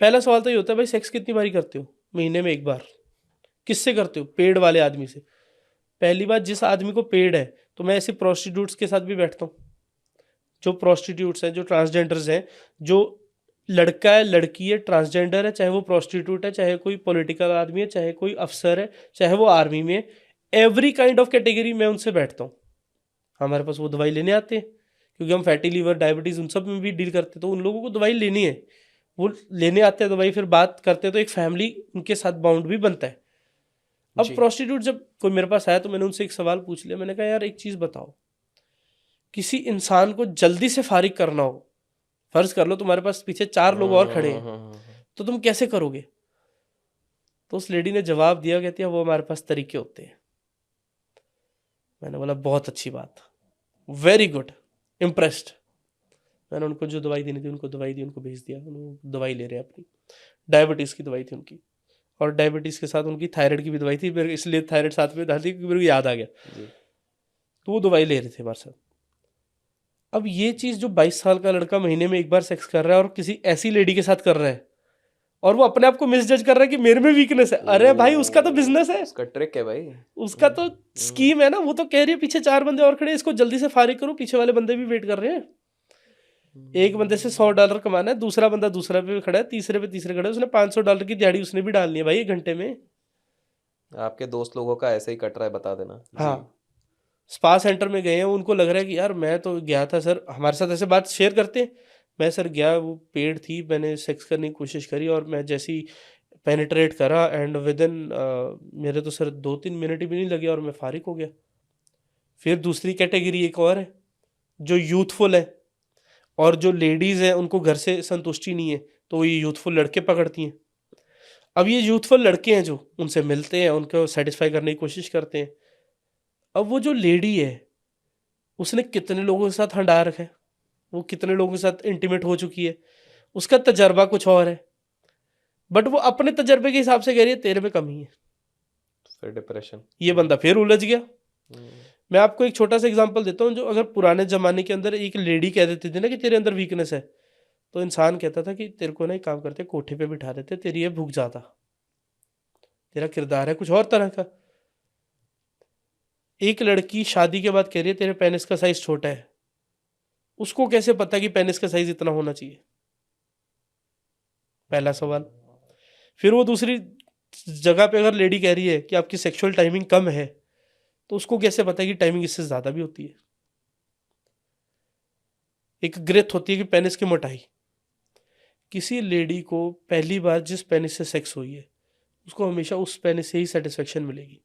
पहला सवाल तो ये होता है, भाई सेक्स कितनी बारी करते हो? महीने में 1 बार। किससे करते हो? पेड वाले आदमी से। पहली बात, जिस आदमी को पेड है, तो मैं ऐसे प्रोस्टिट्यूट्स के साथ भी बैठता हूँ, जो प्रोस्टिट्यूट्स हैं, जो ट्रांसजेंडर्स हैं, जो लड़का है, लड़की है, ट्रांसजेंडर है, चाहे वो प्रोस्टिट्यूट है, चाहे कोई पॉलिटिकल आदमी है, चाहे कोई अफसर है, चाहे वो आर्मी में है, एवरी काइंड ऑफ कैटेगरी में उनसे बैठता हूँ। हमारे पास वो दवाई लेने आते हैं, क्योंकि हम फैटी लीवर, डायबिटीज़, उन सब में भी डील करते हैं, तो उन लोगों को दवाई लेनी है, वो लेने आते हैं दवाई, फिर बात करते हैं, तो एक फैमिली उनके साथ बाउंड भी बनता है। अब प्रोस्टिट्यूट जब कोई मेरे पास आया, तो मैंने उनसे एक सवाल पूछ लिया, मैंने कहा यार एक चीज़ बताओ, किसी इंसान को जल्दी से फारिग करना हो, फर्ज कर लो तुम्हारे पास पीछे 4 लोग और खड़े हैं, तो तुम कैसे करोगे? तो उस लेडी ने जवाब दिया, कहती है वो हमारे पास तरीके होते हैं। मैंने बोला बहुत अच्छी बात, वेरी गुड, इम्प्रेस्ड। मैंने उनको जो दवाई देनी थी उनको दवाई दी, उनको भेज दिया, उनको दवाई ले रहे हैं अपनी, डायबिटीज़ की दवाई थी उनकी, और डायबिटीज़ के साथ उनकी थायराइड की भी दवाई थी, मेरे इसलिए थायराइड साथ में डाल दी क्योंकि मेरे को याद आ गया, तो वो दवाई ले रहे थे हमारे साथ। अब ये चीज़ जो 22 साल का लड़का महीने में 1 बार सेक्स कर रहा है और किसी ऐसी लेडी के साथ कर रहा है, और वो अपने आप को मिसजज कर रहा है कि मेरे में वीकनेस है। अरे भाई उसका तो बिजनेस है, उसका ट्रिक है भाई, उसका तो स्कीम है ना। वो तो कह रही है पीछे 4 बंदे और खड़े, इसको जल्दी से फारिग करो, पीछे वाले बंदे भी वेट कर रहे हैं। एक बंदे से $100 कमाना है, दूसरा बंदा दूसरा पे खड़ा है, तीसरे पे तीसरे खड़ा है, उसने $500 की दिहाड़ी उसने भी डालनी है भाई 1 घंटे में। आपके दोस्त लोगों का ऐसे ही कट रहा है, बता देना जी। हाँ, स्पा सेंटर में गए हैं, उनको लग रहा है कि यार मैं तो गया था सर, हमारे साथ ऐसे बात शेयर करते हैं, मैं सर गया, वो पेड थी, मैंने सेक्स करने की कोशिश करी और मैं जैसे ही पेनिट्रेट करा एंड विदिन मेरे तो सर 2-3 मिनट ही भी नहीं लगे और मैं फारिग हो गया। फिर दूसरी कैटेगरी एक और है जो यूथफुल है, और जो लेडीज़ हैं उनको घर से संतुष्टि नहीं है, तो ये यूथफुल लड़के पकड़ती हैं। अब ये यूथफुल लड़के हैं जो उनसे मिलते हैं, उनको सेटिस्फाई करने की कोशिश करते हैं। अब वो जो लेडी है, उसने कितने लोगों के साथ हंडा रखा है, वो कितने लोगों के साथ इंटीमेट हो चुकी है, उसका तजर्बा कुछ और है, बट वो अपने तजर्बे के हिसाब से कह रही है तेरे में कमी है। फिर डिप्रेशन। ये बंदा फिर उलझ गया। मैं आपको एक छोटा सा एग्जांपल देता हूँ, जो अगर पुराने ज़माने के अंदर एक लेडी कह देती थी ना कि तेरे अंदर वीकनेस है, तो इंसान कहता था कि तेरे को ना एक काम करते, कोठे पे बिठा देते, तेरी ये भूख ज़्यादा, तेरा किरदार है कुछ और तरह का। एक लड़की शादी के बाद कह रही है तेरे पेनिस का साइज छोटा है, उसको कैसे पता कि पेनिस का साइज इतना होना चाहिए? पहला सवाल। फिर वो दूसरी जगह पे अगर लेडी कह रही है कि आपकी सेक्सुअल टाइमिंग कम है, तो उसको कैसे पता है कि टाइमिंग इससे ज़्यादा भी होती है? एक ग्रेथ होती है कि पेनिस की मोटाई। किसी लेडी को पहली बार जिस पेनिस से सेक्स हुई है, उसको हमेशा उस पेनिस से ही सेटिस्फेक्शन मिलेगी,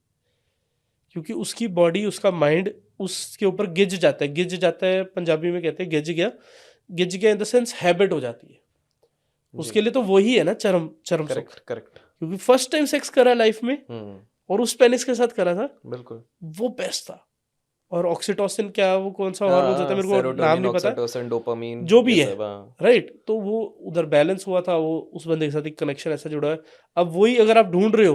क्योंकि उसकी बॉडी, उसका माइंड उसके ऊपर गिज जाता है। गिज जाता है पंजाबी में कहते हैं गिज गया। गिज गया इन द सेंस हैबिट हो जाती है उसके लिए। तो वही है ना चरम सुख, करेक्ट करेक्ट। क्योंकि फर्स्ट टाइम सेक्स करा लाइफ में और उस पेनिस के साथ करा था, बिल्कुल। वो बेस्ट था। और ऑक्सीटोसिन, क्या वो कौन सा हार्मोन होता है, मेरे को नाम सेरोटोनिन, नहीं पता, ऑक्सीटोसिन, डोपामीन, जो भी ये है, सब, हाँ। राइट। तो वो उधर बैलेंस हुआ था, वो उस बंदे के साथ एक कनेक्शन ऐसा जुड़ा है। अब वही अगर आप ढूंढ रहे हो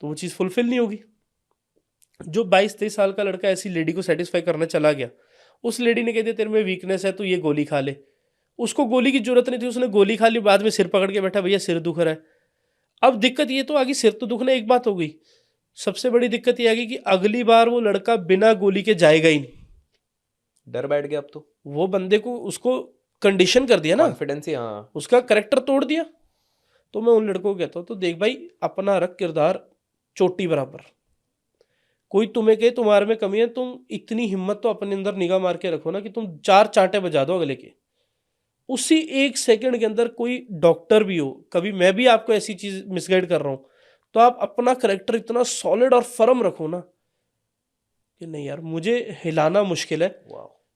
तो वो चीज़ फुलफिल नहीं होगी। जो 22-23 साल का लड़का ऐसी लेडी को सेटिस्फाई करने चला गया, उस लेडी ने कह दिया तेरे में वीकनेस है, तो ये गोली खा ले। उसको गोली की जरूरत नहीं थी, उसने गोली खा ली, बाद में सिर पकड़ के बैठा, भैया सिर दुख रहा है। अब दिक्कत ये तो आ गई, सिर तो दुखना एक बात हो गई, सबसे बड़ी दिक्कत ये आ गई कि अगली बार वो लड़का बिना गोली के जाएगा ही नहीं। डर बैठ गया अब तो, वो बंदे को, उसको कंडीशन कर दिया ना, कॉन्फिडेंस ही, हाँ। उसका करेक्टर तोड़ दिया। तो मैं उन लड़कों को कहता हूँ, तो देख भाई, अपना रख किरदार चोटी बराबर। कोई तुम्हें कहे तुम्हारे में कमी है, तुम इतनी हिम्मत तो अपने अंदर निगाह मार के रखो ना कि तुम 4 चांटे बजा दो अगले के, उसी 1 सेकंड के अंदर। कोई डॉक्टर भी हो, कभी मैं भी आपको ऐसी चीज मिसगाइड कर रहा हूं, तो आप अपना करेक्टर इतना सॉलिड और फर्म रखो ना कि नहीं यार, मुझे हिलाना मुश्किल है,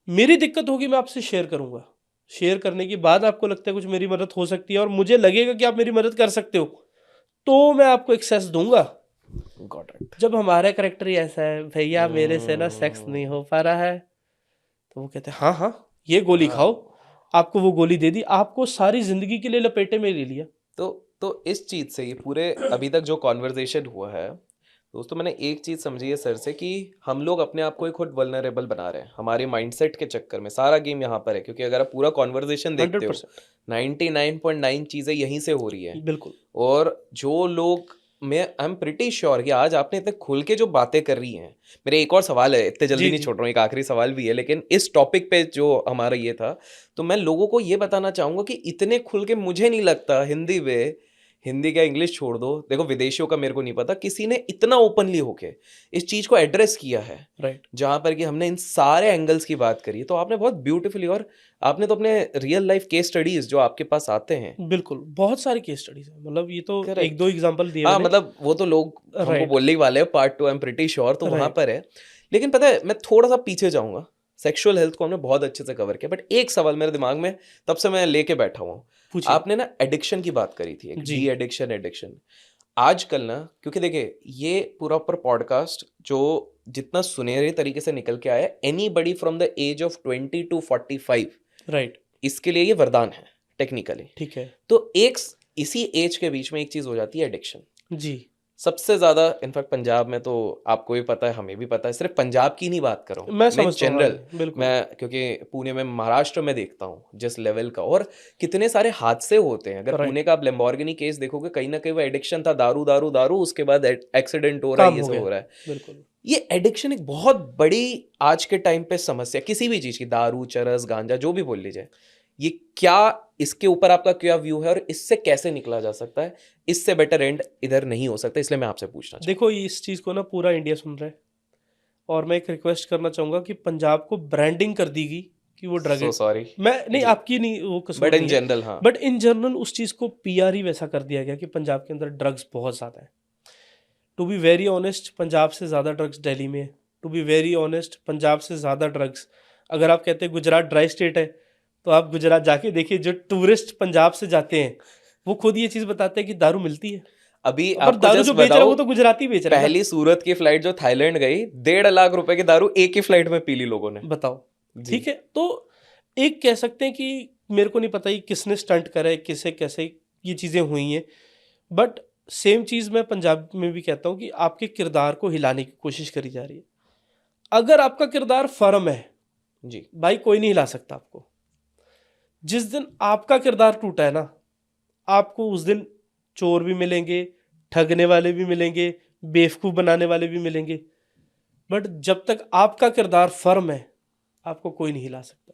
मेरी दिक्कत होगी, मैं आपसे शेयर करूंगा। शेयर करने के बाद आपको लगता है कुछ मेरी मदद हो सकती है और मुझे लगेगा कि आप मेरी मदद कर सकते हो, तो मैं आपको एक्सेस दूंगा। Got it. जब हमारा करेक्टर ही ऐसा है, भैया मेरे से ना सेक्स नहीं हो पा रहा है, तो वो कहते हैं हाँ हाँ ये गोली खाओ, आपको वो गोली दे दी, आपको सारी जिंदगी के लिए लपेटे में ले लिया। तो इस चीज से ये पूरे अभी तक जो कॉन्वर्जेशन हुआ है दोस्तों, मैंने एक चीज समझी है सर से, कि हम लोग अपने आप को ही खुद वल्नरेबल बना रहे हैं हमारे माइंडसेट के चक्कर में। सारा गेम यहाँ पर है, क्योंकि अगर आप पूरा कॉन्वर्जेशन देखते हो 99.9 चीजें यहीं से हो रही है। बिल्कुल। और जो लोग, मैं आई एम प्रिटी श्योर कि आज आपने इतने खुल के जो बातें कर रही हैं। मेरे एक और सवाल है, इतने जल्दी नहीं छोड़ रहा हूँ, एक आखिरी सवाल भी है, लेकिन इस टॉपिक पे जो हमारा ये था, तो मैं लोगों को ये बताना चाहूंगा कि इतने खुल के मुझे नहीं लगता हिंदी में, हिंदी क्या इंग्लिश छोड़ दो, देखो विदेशियों का मेरे को नहीं पता, किसी ने इतना ओपनली होके इस चीज को एड्रेस किया है, राइट। जहां पर कि हमने इन सारे एंगल्स की बात करी। तो आपने बहुत ब्यूटीफुली, और आपने तो अपने रियल लाइफ केस स्टडीज जो आपके पास आते हैं, बिल्कुल बहुत सारी केस स्टडीज है, मतलब ये तो Correct. 1-2 एग्जांपल दिए हाँ, मैंने। मतलब वो तो लोग हमको Right. बोलने ही वाले हैं, part 2 I am pretty sure, तो वहां Right. पर है। लेकिन पता है, मैं थोड़ा सा पीछे जाऊंगा। सेक्सुअल हेल्थ को हमने बहुत अच्छे से कवर किया, बट एक सवाल मेरे दिमाग में तब से मैं लेके बैठा हुआ हूँ। पूछिए। आपने ना एडिक्शन की बात करी थी, जी। De addiction. आजकल ना, क्योंकि देखिए ये पूरा ऊपर पॉडकास्ट जो जितना सुनहरे तरीके से निकल के आया, anybody from the age of 20 to 45, right, इसके लिए ये वरदान है टेक्निकली। ठीक है। तो एक इसी एज के बीच में एक चीज हो जाती है, एडिक्शन। जी। सबसे ज़्यादा इनफैक्ट पंजाब में तो आपको भी पता है, हमें भी पता है, सिर्फ पंजाब की नहीं बात कर रहा हूँ मैं मैं, समझता हूँ, हाँ जनरल। जी, बिल्कुल। मैं क्योंकि पुणे में, महाराष्ट्र में देखता हूँ जिस लेवल का, और कितने सारे हादसे होते हैं। अगर पुणे राइट, का आप लैम्बोर्गिनी केस देखोगे, कहीं ना कहीं वो एडिक्शन था, दारू दारू दारू, उसके बाद एक्सीडेंट हो रहा है, काम ये हो सब गया, हो रहा है। बिल्कुल। ये एडिक्शन एक बहुत बड़ी आज के टाइम पे समस्या, किसी भी चीज की, दारू, चरस, गांजा, जो भी बोल लीजिए। ये क्या, इसके ऊपर आपका क्या व्यू है, और इससे कैसे निकला जा सकता है? इससे बेटर एंड इधर नहीं हो सकता, इसलिए मैं आपसे पूछना चाहूंगा। देखो, ये इस चीज़ को ना पूरा इंडिया सुन रहा है, और मैं एक रिक्वेस्ट करना चाहूँगा कि पंजाब को ब्रांडिंग कर दी गई कि वो ड्रग सो सॉरी मैं नहीं, जी, आपकी नहीं, वो बट कसूर इन नहीं है, जनरल हाँ। बट इन जनरल उस चीज़ को पीआर ही वैसा कर दिया गया कि पंजाब के अंदर ड्रग्स बहुत ज़्यादा है। To be very honest, Punjab से ज़्यादा ड्रग्स दिल्ली में है। To be very honest, Punjab से ज़्यादा ड्रग्स, अगर आप कहते हैं गुजरात ड्राई स्टेट है, तो आप गुजरात जाके देखिए, जो टूरिस्ट पंजाब से जाते हैं वो खुद ये चीज़ बताते हैं कि दारू मिलती है। अभी पर आपको दारू जस्ट जो बेच रहा है बताओ, वो तो गुजराती बेच रहा है ना। पहली सूरत की फ्लाइट जो थाईलैंड गई, 1.5 लाख रुपए की दारू एक ही फ्लाइट में पी ली लोगों ने। बताओ, जी। ठीक है। तो एक कह सकते हैं कि मेरे को नहीं पता ये किसने स्टंट करा है, किसे कैसे ये चीज़ें हुई हैं, बट सेम चीज़ मैं पंजाब में भी कहता हूँ कि आपके किरदार को हिलाने की कोशिश करी जा रही है। अगर आपका किरदार फर्म है, जी। भाई कोई नहीं हिला सकता आपको। जिस दिन आपका किरदार टूटा है ना, आपको उस दिन चोर भी मिलेंगे, ठगने वाले भी मिलेंगे, बेवकूफ़ बनाने वाले भी मिलेंगे, बट जब तक आपका किरदार फर्म है, आपको कोई नहीं हिला सकता।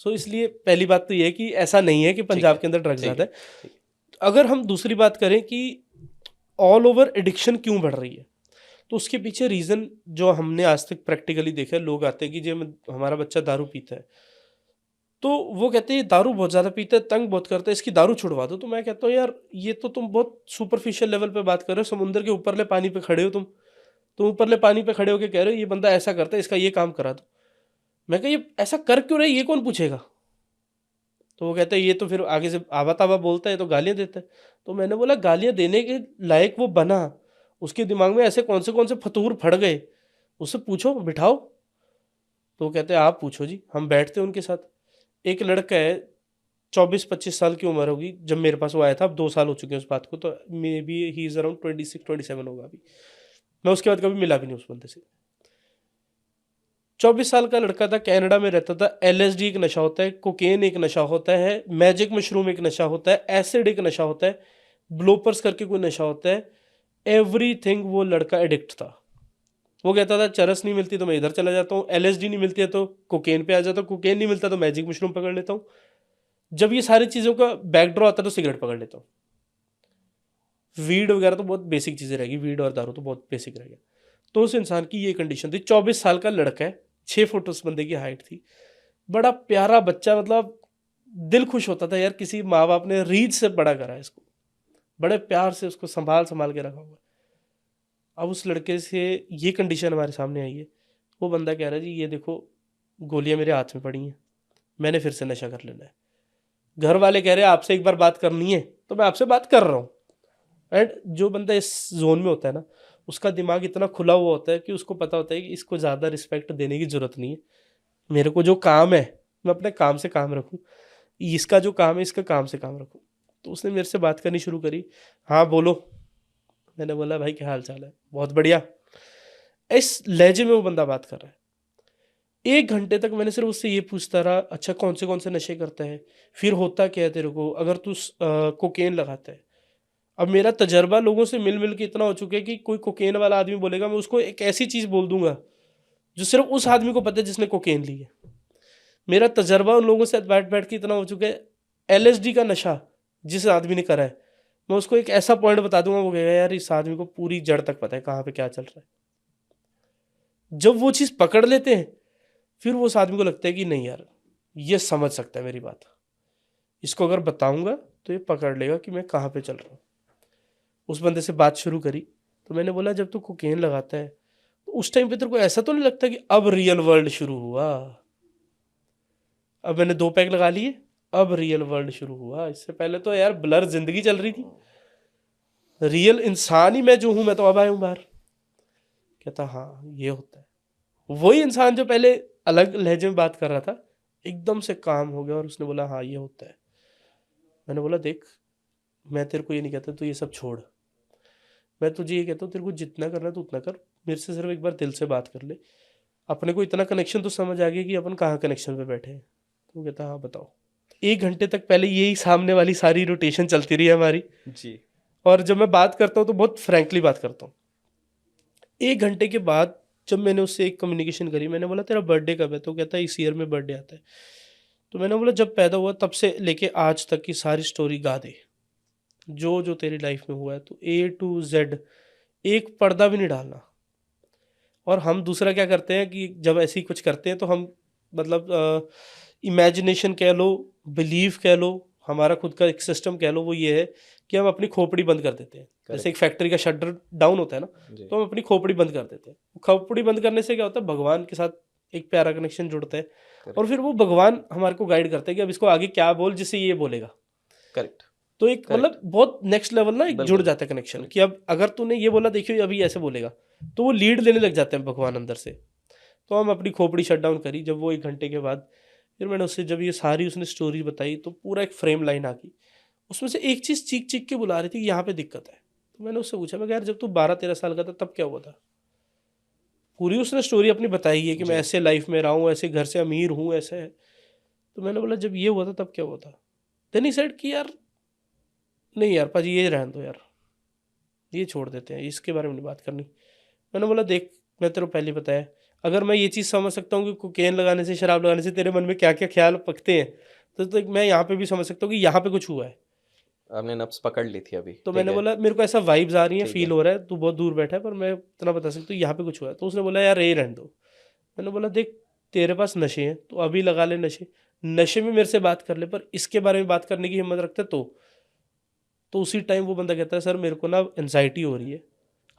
सो इसलिए पहली बात तो ये है कि ऐसा नहीं है कि ठीक पंजाब है। के अंदर ड्रग्स ठीक ज़्यादा है। है। ठीक है। अगर हम दूसरी बात करें कि ऑल ओवर एडिक्शन क्यों बढ़ रही है, तो उसके पीछे रीज़न जो हमने आज तक प्रैक्टिकली देखा है, लोग आते हैं कि जो हमारा बच्चा दारू पीता है, तो वो कहते हैं ये दारू बहुत ज़्यादा पीता है, तंग बहुत करता है, इसकी दारू छुड़वा दो। तो मैं कहता हूँ यार, ये तो तुम बहुत सुपरफिशियल लेवल पे बात कर रहे हो, समुंदर के ऊपरले पानी पे खड़े हो तुम ऊपरले पानी पे खड़े होकर कह रहे हो ये बंदा ऐसा करता है, इसका ये काम करा दो। मैं कहा ये ऐसा कर क्यों रहे, ये कौन पूछेगा? तो वो कहता है ये तो फिर आगे से आवा तावा बोलता है, तो गालियाँ देता है। तो मैंने बोला गालियाँ देने के लायक वो बना, उसके दिमाग में ऐसे कौन से फतूर फट गए, उससे पूछो, बिठाओ। तो वो कहते हैं आप पूछो जी। हम बैठते हैं उनके साथ। एक लड़का है, 24-25 साल की उम्र होगी जब मेरे पास वो आया था, अब 2 साल हो चुके हैं उस बात को, तो may be he is around 26-27 होगा अभी। मैं उसके बाद कभी मिला भी नहीं उस बंदे से। 24 साल का लड़का था, कनाडा में रहता था। एलएसडी एक नशा होता है, कोकेन एक नशा होता है, मैजिक मशरूम एक नशा होता है, एसिड एक नशा होता है, ब्लोपर्स करके कोई नशा होता है। एवरीथिंग वो लड़का एडिक्ट था। वो कहता था चरस नहीं मिलती तो मैं इधर चला जाता हूँ, एलएसडी नहीं मिलती है तो कोकेन पे आ जाता हूँ, कोकेन नहीं मिलता तो मैजिक मशरूम पकड़ लेता हूँ, जब ये सारी चीज़ों का बैकड्रॉ आता है तो सिगरेट पकड़ लेता हूँ। वीड वगैरह तो बहुत बेसिक चीज़ें रहेगी, वीड और दारू तो बहुत बेसिक रहेगा। तो उस इंसान की ये कंडीशन थी। 24 साल का लड़का है, 6 फुट उस बंदे की हाइट थी, बड़ा प्यारा बच्चा, मतलब दिल खुश होता था यार, किसी माँ बाप ने रीझ से बड़ा करा है इसको, बड़े प्यार से उसको संभाल संभाल के रखा हुआ। अब उस लड़के से ये कंडीशन हमारे सामने आई है। वो बंदा कह रहा है जी ये देखो, गोलियां मेरे हाथ में पड़ी हैं, मैंने फिर से नशा कर लेना है। घर वाले कह रहे हैं आपसे एक बार बात करनी है, तो मैं आपसे बात कर रहा हूँ। एंड जो बंदा इस जोन में होता है ना, उसका दिमाग इतना खुला हुआ होता है कि उसको पता होता है कि इसको ज़्यादा रिस्पेक्ट देने की ज़रूरत नहीं है। मेरे को जो काम है, मैं अपने काम से काम रखूँ, इसका जो काम है इसका काम से काम रखूँ। तो उसने मेरे से बात करनी शुरू करी। हाँ बोलो। मैंने बोला भाई क्या हाल चाल है? बहुत बढ़िया। इस लहजे में वो बंदा बात कर रहा है। 1 घंटे तक मैंने सिर्फ उससे ये पूछता रहा, अच्छा कौन से नशे करता है, फिर होता क्या है तेरे को अगर तू कोकेन लगाता है। अब मेरा तजर्बा लोगों से मिल मिल के इतना हो चुका है कि कोई कोकेन वाला आदमी बोलेगा, मैं उसको एक ऐसी चीज़ बोल दूंगा जो सिर्फ उस आदमी को पता है जिसने कोकेन ली है। मेरा तजर्बा उन लोगों से बैठ बैठ के इतना हो चुका है, एलएसडी का नशा जिस आदमी ने करा है, मैं उसको एक ऐसा पॉइंट बता दूंगा, वो कहेगा यार इस आदमी को पूरी जड़ तक पता है कहाँ पे क्या चल रहा है। जब वो चीज़ पकड़ लेते हैं, फिर वो उस आदमी को लगता है कि नहीं यार, ये समझ सकता है मेरी बात, इसको अगर बताऊंगा तो ये पकड़ लेगा कि मैं कहाँ पे चल रहा हूँ। उस बंदे से बात शुरू करी। तो मैंने बोला जब तू कोकेन लगाता है, तो उस टाइम पे तेरे को ऐसा तो नहीं लगता कि अब रियल वर्ल्ड शुरू हुआ? अब मैंने 2 पैक लगा लिए, अब रियल वर्ल्ड शुरू हुआ। इससे पहले तो यार ब्लर जिंदगी चल रही थी, रियल इंसान ही मैं जो हूं, मैं तो अब आया हूं बाहर। कहता हाँ ये होता है। वही इंसान जो पहले अलग लहजे में बात कर रहा था, एकदम से काम हो गया और उसने बोला हाँ ये होता है। मैंने बोला देख, मैं तेरे को ये नहीं कहता तू ये सब छोड़, मैं तुझे ये कहता हूँ तेरे को जितना करना है तो उतना कर, मेरे से सिर्फ एक बार दिल से बात कर ले, अपने को इतना कनेक्शन तो समझ आ गया कि अपन कहाँ कनेक्शन पे बैठे हैं। तो कहता हाँ बताओ। 1 घंटे तक पहले यही सामने वाली सारी रोटेशन चलती रही हमारी, जी। और जब मैं बात करता हूँ तो बहुत फ्रैंकली बात करता हूँ। 1 घंटे के बाद जब मैंने उससे एक कम्युनिकेशन करी, मैंने बोला तेरा बर्थडे कब है? तो कहता है इस ईयर में बर्थडे आता है। तो मैंने बोला जब पैदा हुआ तब से लेके आज तक की सारी स्टोरी गा दे, जो जो तेरी लाइफ में हुआ है, तो A to Z, एक पर्दा भी नहीं डालना। और हम दूसरा क्या करते हैं कि जब ऐसे ही कुछ करते हैं तो हम मतलब इमेजिनेशन कह लो, बिलीव कह लो, हमारा खुद का एक सिस्टम कह लो, वो ये है कि हम अपनी खोपड़ी बंद कर देते हैं। जैसे एक फैक्ट्री का शटर डाउन होता है ना, जी। तो हम अपनी खोपड़ी बंद कर देते हैं। खोपड़ी बंद करने से क्या होता है, भगवान के साथ एक प्यारा कनेक्शन जुड़ता है, और फिर वो भगवान हमारे को गाइड करता है कि अब इसको आगे क्या बोल जिससे ये बोलेगा। करेक्ट। तो एक Correct. मतलब बहुत नेक्स्ट लेवल ना एक जुड़ बिल्कुल। जाता है कनेक्शन, कि अब अगर तूने ये बोला देखियो अभी ऐसे बोलेगा, तो वो लीड लेने लग जाते हैं भगवान अंदर से। तो हम अपनी खोपड़ी शट डाउन करी जब वो 1 घंटे के बाद, फिर मैंने उससे जब ये सारी उसने स्टोरी बताई तो पूरा एक फ्रेम लाइन आ गई। उसमें से एक चीज़ चीख चीख के बुला रही थी कि यहाँ पे दिक्कत है। तो मैंने उससे पूछा, मैं कहा यार जब तू 12-13 साल का था तब क्या हुआ था? पूरी उसने स्टोरी अपनी बताई है कि मैं जी। ऐसे लाइफ में रहा हूँ, ऐसे घर से अमीर हूँ, ऐसे है। तो मैंने बोला जब ये हुआ था तब क्या हुआ था? देन ही सेड कि यार नहीं यार पाजी ये रहने दो यार, ये छोड़ देते हैं, इसके बारे में नहीं बात करनी। मैंने बोला देख, मैं तेरे को पहले ही बताया, अगर मैं ये चीज़ समझ सकता हूँ कि कोकेन लगाने से, शराब लगाने से तेरे मन में क्या क्या ख्याल पकते हैं, तो मैं यहाँ पे भी समझ सकता हूँ कि यहाँ पे कुछ हुआ है। आपने नब्ज पकड़ ली थी अभी। तो ठीक मैंने है। बोला मेरे को ऐसा वाइब्स आ रही हैं, ठीक फील है। हो रहा है, तू बहुत दूर बैठा है, पर मैं इतना बता सकता हूँ यहाँ पे कुछ हुआ है। तो उसने बोला यार ये रहने दो। मैंने बोला देख, तेरे पास नशे हैं तो अभी लगा ले नशे, नशे में मेरे से बात कर ले, पर इसके बारे में बात करने की हिम्मत रखते तो उसी टाइम वो बंदा कहता है सर मेरे को ना एनजाइटी हो रही है,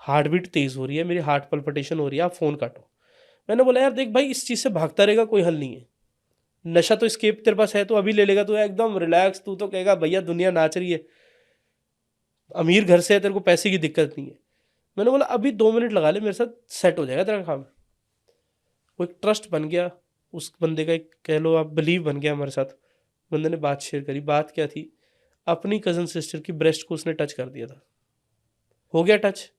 हार्ट बीट तेज़ हो रही है, मेरी हार्ट पल्पिटेशन हो रही है, आप फ़ोन काटो। मैंने बोला यार देख भाई, इस चीज़ से भागता रहेगा कोई हल नहीं है। नशा तो स्केप तेरे पास है, तो अभी ले लेगा तो एकदम रिलैक्स, तू तो कहेगा भैया दुनिया नाच रही है, अमीर घर से है, तेरे को पैसे की दिक्कत नहीं है। मैंने बोला अभी 2 मिनट लगा ले मेरे साथ, सेट हो जाएगा तेरा काम। वो एक ट्रस्ट बन गया उस बंदे का, एक कह लो आप बिलीव बन गया हमारे साथ। बंदे ने बात शेयर करी, बात क्या थी, अपनी कज़न सिस्टर की ब्रेस्ट को उसने टच कर दिया था। हो गया टच,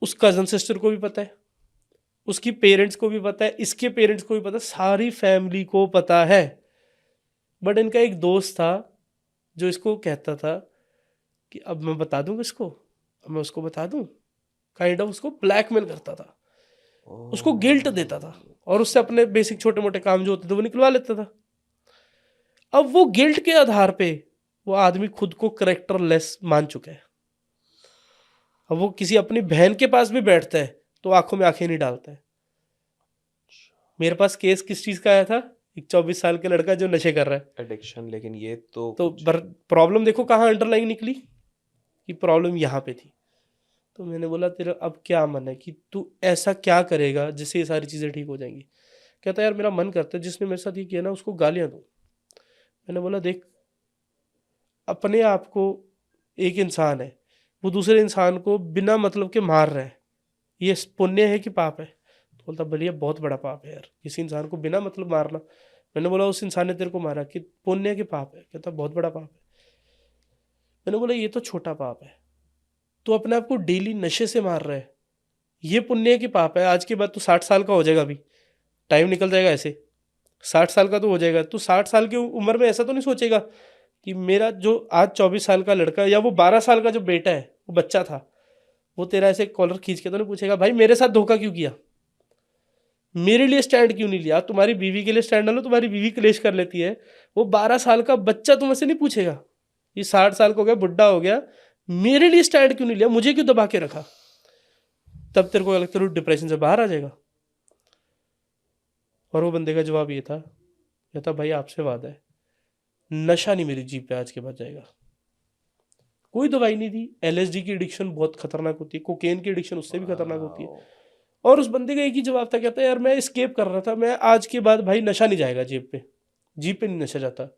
उस कज़न सिस्टर को भी पता है, उसकी पेरेंट्स को भी पता है, इसके पेरेंट्स को भी पता है, सारी फैमिली को पता है। बट इनका एक दोस्त था जो इसको कहता था कि अब मैं बता दूँ किसको, अब मैं उसको बता दूँ, काइंड ऑफ उसको ब्लैकमेल करता था, उसको गिल्ट देता था, और उससे अपने बेसिक छोटे मोटे काम जो होते थे वो निकलवा लेता था। अब वो गिल्ट के आधार पे वो आदमी खुद को करेक्टरलेस मान चुका है। अब वो किसी अपनी बहन के पास भी बैठता है तो आंखों में आंखें नहीं डालता है। मेरे पास केस किस चीज़ का आया था, एक 24 साल का लड़का जो नशे कर रहा है। एडिक्शन, लेकिन ये तो तो कुछ प्रॉब्लम देखो कहाँ अंडरलाइन निकली, कि प्रॉब्लम यहाँ पे थी। तो मैंने बोला तेरा अब क्या मन है कि तू ऐसा क्या करेगा जिससे ये सारी चीज़ें ठीक हो जाएंगी? कहता यार मेरा मन करता है जिसने मेरे साथ ये किया ना उसको गालियाँ दूँ। मैंने बोला देख, अपने आप को, एक इंसान है वो दूसरे इंसान को बिना मतलब के मार रहा है, ये पुण्य है कि पाप है? तो बोलता भैया बहुत बड़ा पाप है यार, किसी इंसान को बिना मतलब मारना। मैंने बोला उस इंसान ने तेरे को मारा, कि पुण्य है कि पाप है? कहता बहुत बड़ा पाप है। मैंने बोला ये तो छोटा पाप है, तो अपने आप को डेली नशे से मार रहा है, ये पुण्य है कि पाप है? आज के बाद तो 60 साल का हो जाएगा, अभी टाइम निकल जाएगा ऐसे, 60 साल का तो हो जाएगा। तो 60 साल की उम्र में ऐसा तो नहीं सोचेगा कि मेरा जो आज 24 साल का लड़का या वो 12 साल का जो बेटा है, वो बच्चा था, वो तेरा ऐसे कॉलर खींच के तो नहीं पूछेगा भाई मेरे साथ धोखा क्यों किया, मेरे लिए स्टैंड क्यों नहीं लिया? तुम्हारी बीवी के लिए स्टैंड लो, तुम्हारी बीवी क्लेश कर लेती है, वो 12 साल का बच्चा तुमसे नहीं पूछेगा ये 60 साल का हो गया, बुढ़ा हो गया, मेरे लिए स्टैंड क्यों नहीं लिया, मुझे क्यों दबा के रखा? तब तेरे को लगता है डिप्रेशन से बाहर आ जाएगा। और वो बंदे का जवाब ये था, कहता भाई आपसे वादा है, नशा नहीं मेरी जीभ पे आज के बाद जाएगा। कोई दवाई नहीं दी। LSD की एडिक्शन बहुत खतरनाक होती है, कोकेन की एडिक्शन उससे भी खतरनाक होती है। और उस बंदे का एक ही जवाब था, कहता है यार मैं स्केप कर रहा था, मैं आज के बाद भाई नशा नहीं जाएगा जीभ पे, जीभ पे नहीं नशा जाता।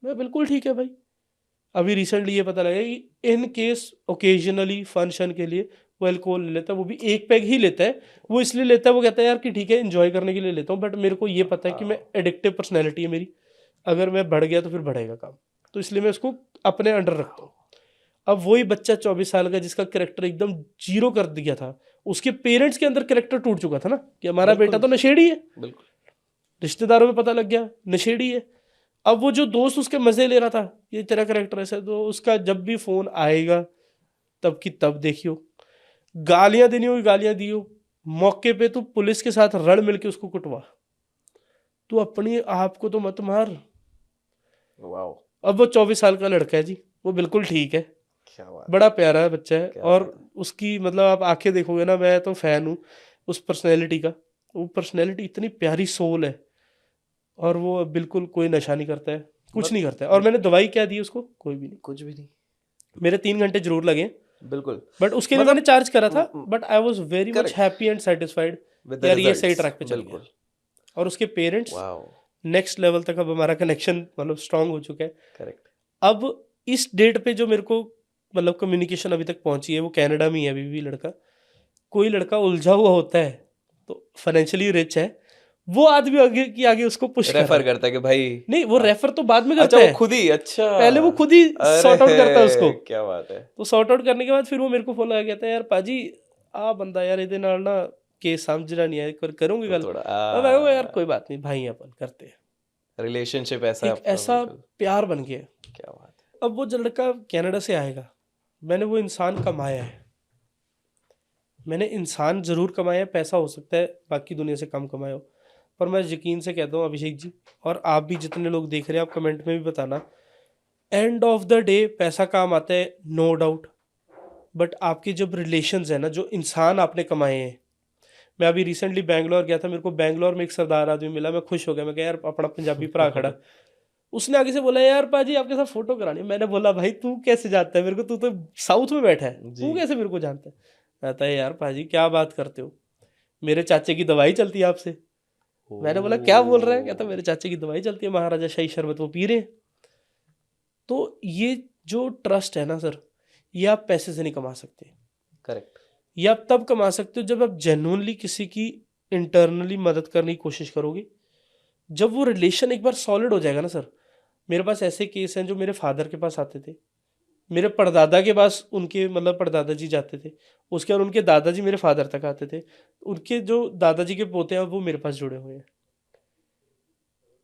मैं बिल्कुल ठीक है भाई। अभी रिसेंटली ये पता लगा कि इन केस ओकेजनली फंक्शन के लिए वो अल्कोहल ले लेता है, वो भी एक पैग ही लेता है। वो इसलिए लेता है, वो कहता है यार कि ठीक है एंजॉय करने के लिए लेता हूँ, बट मेरे को ये पता है कि मैं एडिक्टिव पर्सनैलिटी है मेरी, अगर मैं बढ़ गया तो फिर बढ़ेगा काम, तो इसलिए मैं उसको अपने अंडर रखता हूँ। अब वही बच्चा 24 साल का जिसका कैरेक्टर एकदम जीरो कर दिया था, उसके पेरेंट्स के अंदर कैरेक्टर टूट चुका था ना कि हमारा बेटा बिल्कुल तो नशेड़ी है, बिल्कुल रिश्तेदारों में पता लग गया नशेड़ी है। अब वो जो दोस्त उसके मजे ले रहा था, ये तेरा कैरेक्टर ऐसा है, तो उसका जब भी फोन आएगा तब की तब देखियो, गालियां देनी होगी गालियां दियो, मौके पे तू पुलिस के साथ रल मिलके उसको कुटवा, तू अपनी आप को तो मत मार। वाओ अब वो 24 साल का लड़का है जी, वो बिल्कुल ठीक है, क्या बात बड़ा प्यारा बच्चा है, क्या और बात है उसकी मतलब आप आंखें देखोगे ना, मैं तो फैन हूँ उस पर्सनैलिटी का। वो पर्सनैलिटी इतनी प्यारी सोल है, और वो बिल्कुल कोई नशा नहीं करता है, कुछ मत नहीं करता है। और मैंने दवाई क्या दी उसको, कोई भी नहीं। कुछ भी नहीं मेरे 3 घंटे जरूर लगे, बिल्कुल बट उसके लिए मैंने मतलब चार्ज करा था, but I was very much correct happy and satisfied with the यार ये सही रिजल्ट्स ट्रैक पे चल गया। बिल्कुल और उसके पेरेंट्स वाओ नेक्स्ट लेवल तक अब हमारा कनेक्शन मतलब स्ट्रांग हो चुका है। करेक्ट अब इस डेट पे जो मेरे को मतलब कम्युनिकेशन अभी तक पहुंची है, वो कनाडा में ही है अभी भी लड़का। कोई लड़का उलझा हुआ होता है तो फाइनेंशियली रिच है, वो आदमी आगे की आगे उसको पुश कर रहा रेफर है। करता है कि भाई नहीं, वो रेफर तो बाद में अच्छा करता वो है, खुद ही अच्छा पहले वो खुद ही सॉर्ट आउट करता है उसको। अरे क्या बात है तो सॉर्ट आउट करने के बाद फिर वो मेरे को फोन लगा, कहता है यार पाजी आ बंदा यार ਇਹਦੇ ਨਾਲ ना केस समझ रहा नहीं है, एक बार करूंगी तो गल। थोड़ा और मैं कहूँगा यार कोई बात नहीं भाई हैं अपन करते हैं। रिलेशनशिप ऐसा है एक आपका ऐसा बिल्कुल प्यार बन गया। क्या बात है अब वो जो लड़का कनाडा से आएगा, मैंने वो इंसान कमाया है, मैंने इंसान जरूर कमाया है, पैसा हो सकता है बाकी दुनिया से कम कमाया हो, पर मैं यकीन से कहता हूँ अभिषेक जी, और आप भी जितने लोग देख रहे हैं आप कमेंट में भी बताना, एंड ऑफ द डे पैसा काम आता है नो डाउट, बट आपके जब रिलेशंस है ना, जो इंसान आपने कमाए हैं। मैं अभी रिसेंटली बैंगलोर गया था, मेरे को बैंगलोर में एक सरदार आदमी मिला, मैं खुश हो गया, मैं कहा यार अपना पंजाबी भरा खड़ा। उसने आगे से बोला यार पाजी आपके साथ फोटो करानी है। मैंने बोला भाई तू कैसे जानता है मेरे को, तू तो साउथ में बैठा है, जी तू कैसे मेरे को जानता है। कहता है यार पाजी क्या बात करते हो, मेरे चाचे की दवाई चलती है आपसे। मैंने बोला क्या बोल रहा है, कहता ओ मेरे चाचे की दवाई चलती है, महाराजा शाही शरबत वो पी रहे हैं। तो ये जो ट्रस्ट है ना सर, ये आप पैसे से नहीं कमा सकते। करेक्ट ये आप तब कमा सकते हो जब आप जेन्युइनली किसी की इंटरनली मदद करने की कोशिश करोगे, जब वो रिलेशन एक बार सॉलिड हो जाएगा ना सर। मेरे पास ऐसे केस हैं जो मेरे फादर के पास आते थे, मेरे परदादा के पास उनके मतलब परदादा जी जाते थे, उसके बाद उनके दादाजी मेरे फादर तक आते थे, उनके जो दादाजी के पोते हैं वो मेरे पास जुड़े हुए हैं।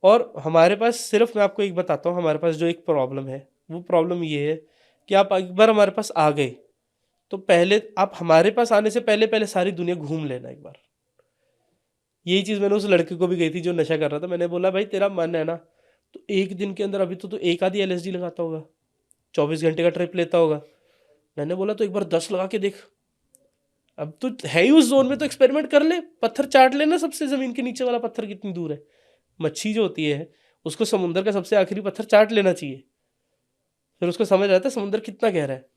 और हमारे पास सिर्फ मैं आपको एक बताता हूँ, हमारे पास जो एक प्रॉब्लम है, वो प्रॉब्लम ये है कि आप एक बार हमारे पास आ गए तो पहले आप हमारे पास आने से पहले पहले सारी दुनिया घूम लेना एक बार। यही चीज़ मैंने उस लड़के को भी कही थी जो नशा कर रहा था। मैंने बोला भाई तेरा मन है ना, तो एक दिन के अंदर अभी तो एक आधी एलएसडी लगाता होगा, 24 घंटे का ट्रिप लेता होगा। मैंने बोला तो एक बार 10 लगा के देख, अब तो है ही उस जोन में तो एक्सपेरिमेंट कर ले, पत्थर चाट लेना, सबसे ज़मीन के नीचे वाला पत्थर कितनी दूर है। मच्छी जो होती है उसको समुंदर का सबसे आखिरी पत्थर चाट लेना चाहिए, फिर उसको समझ आता है समुंदर कितना गहरा है।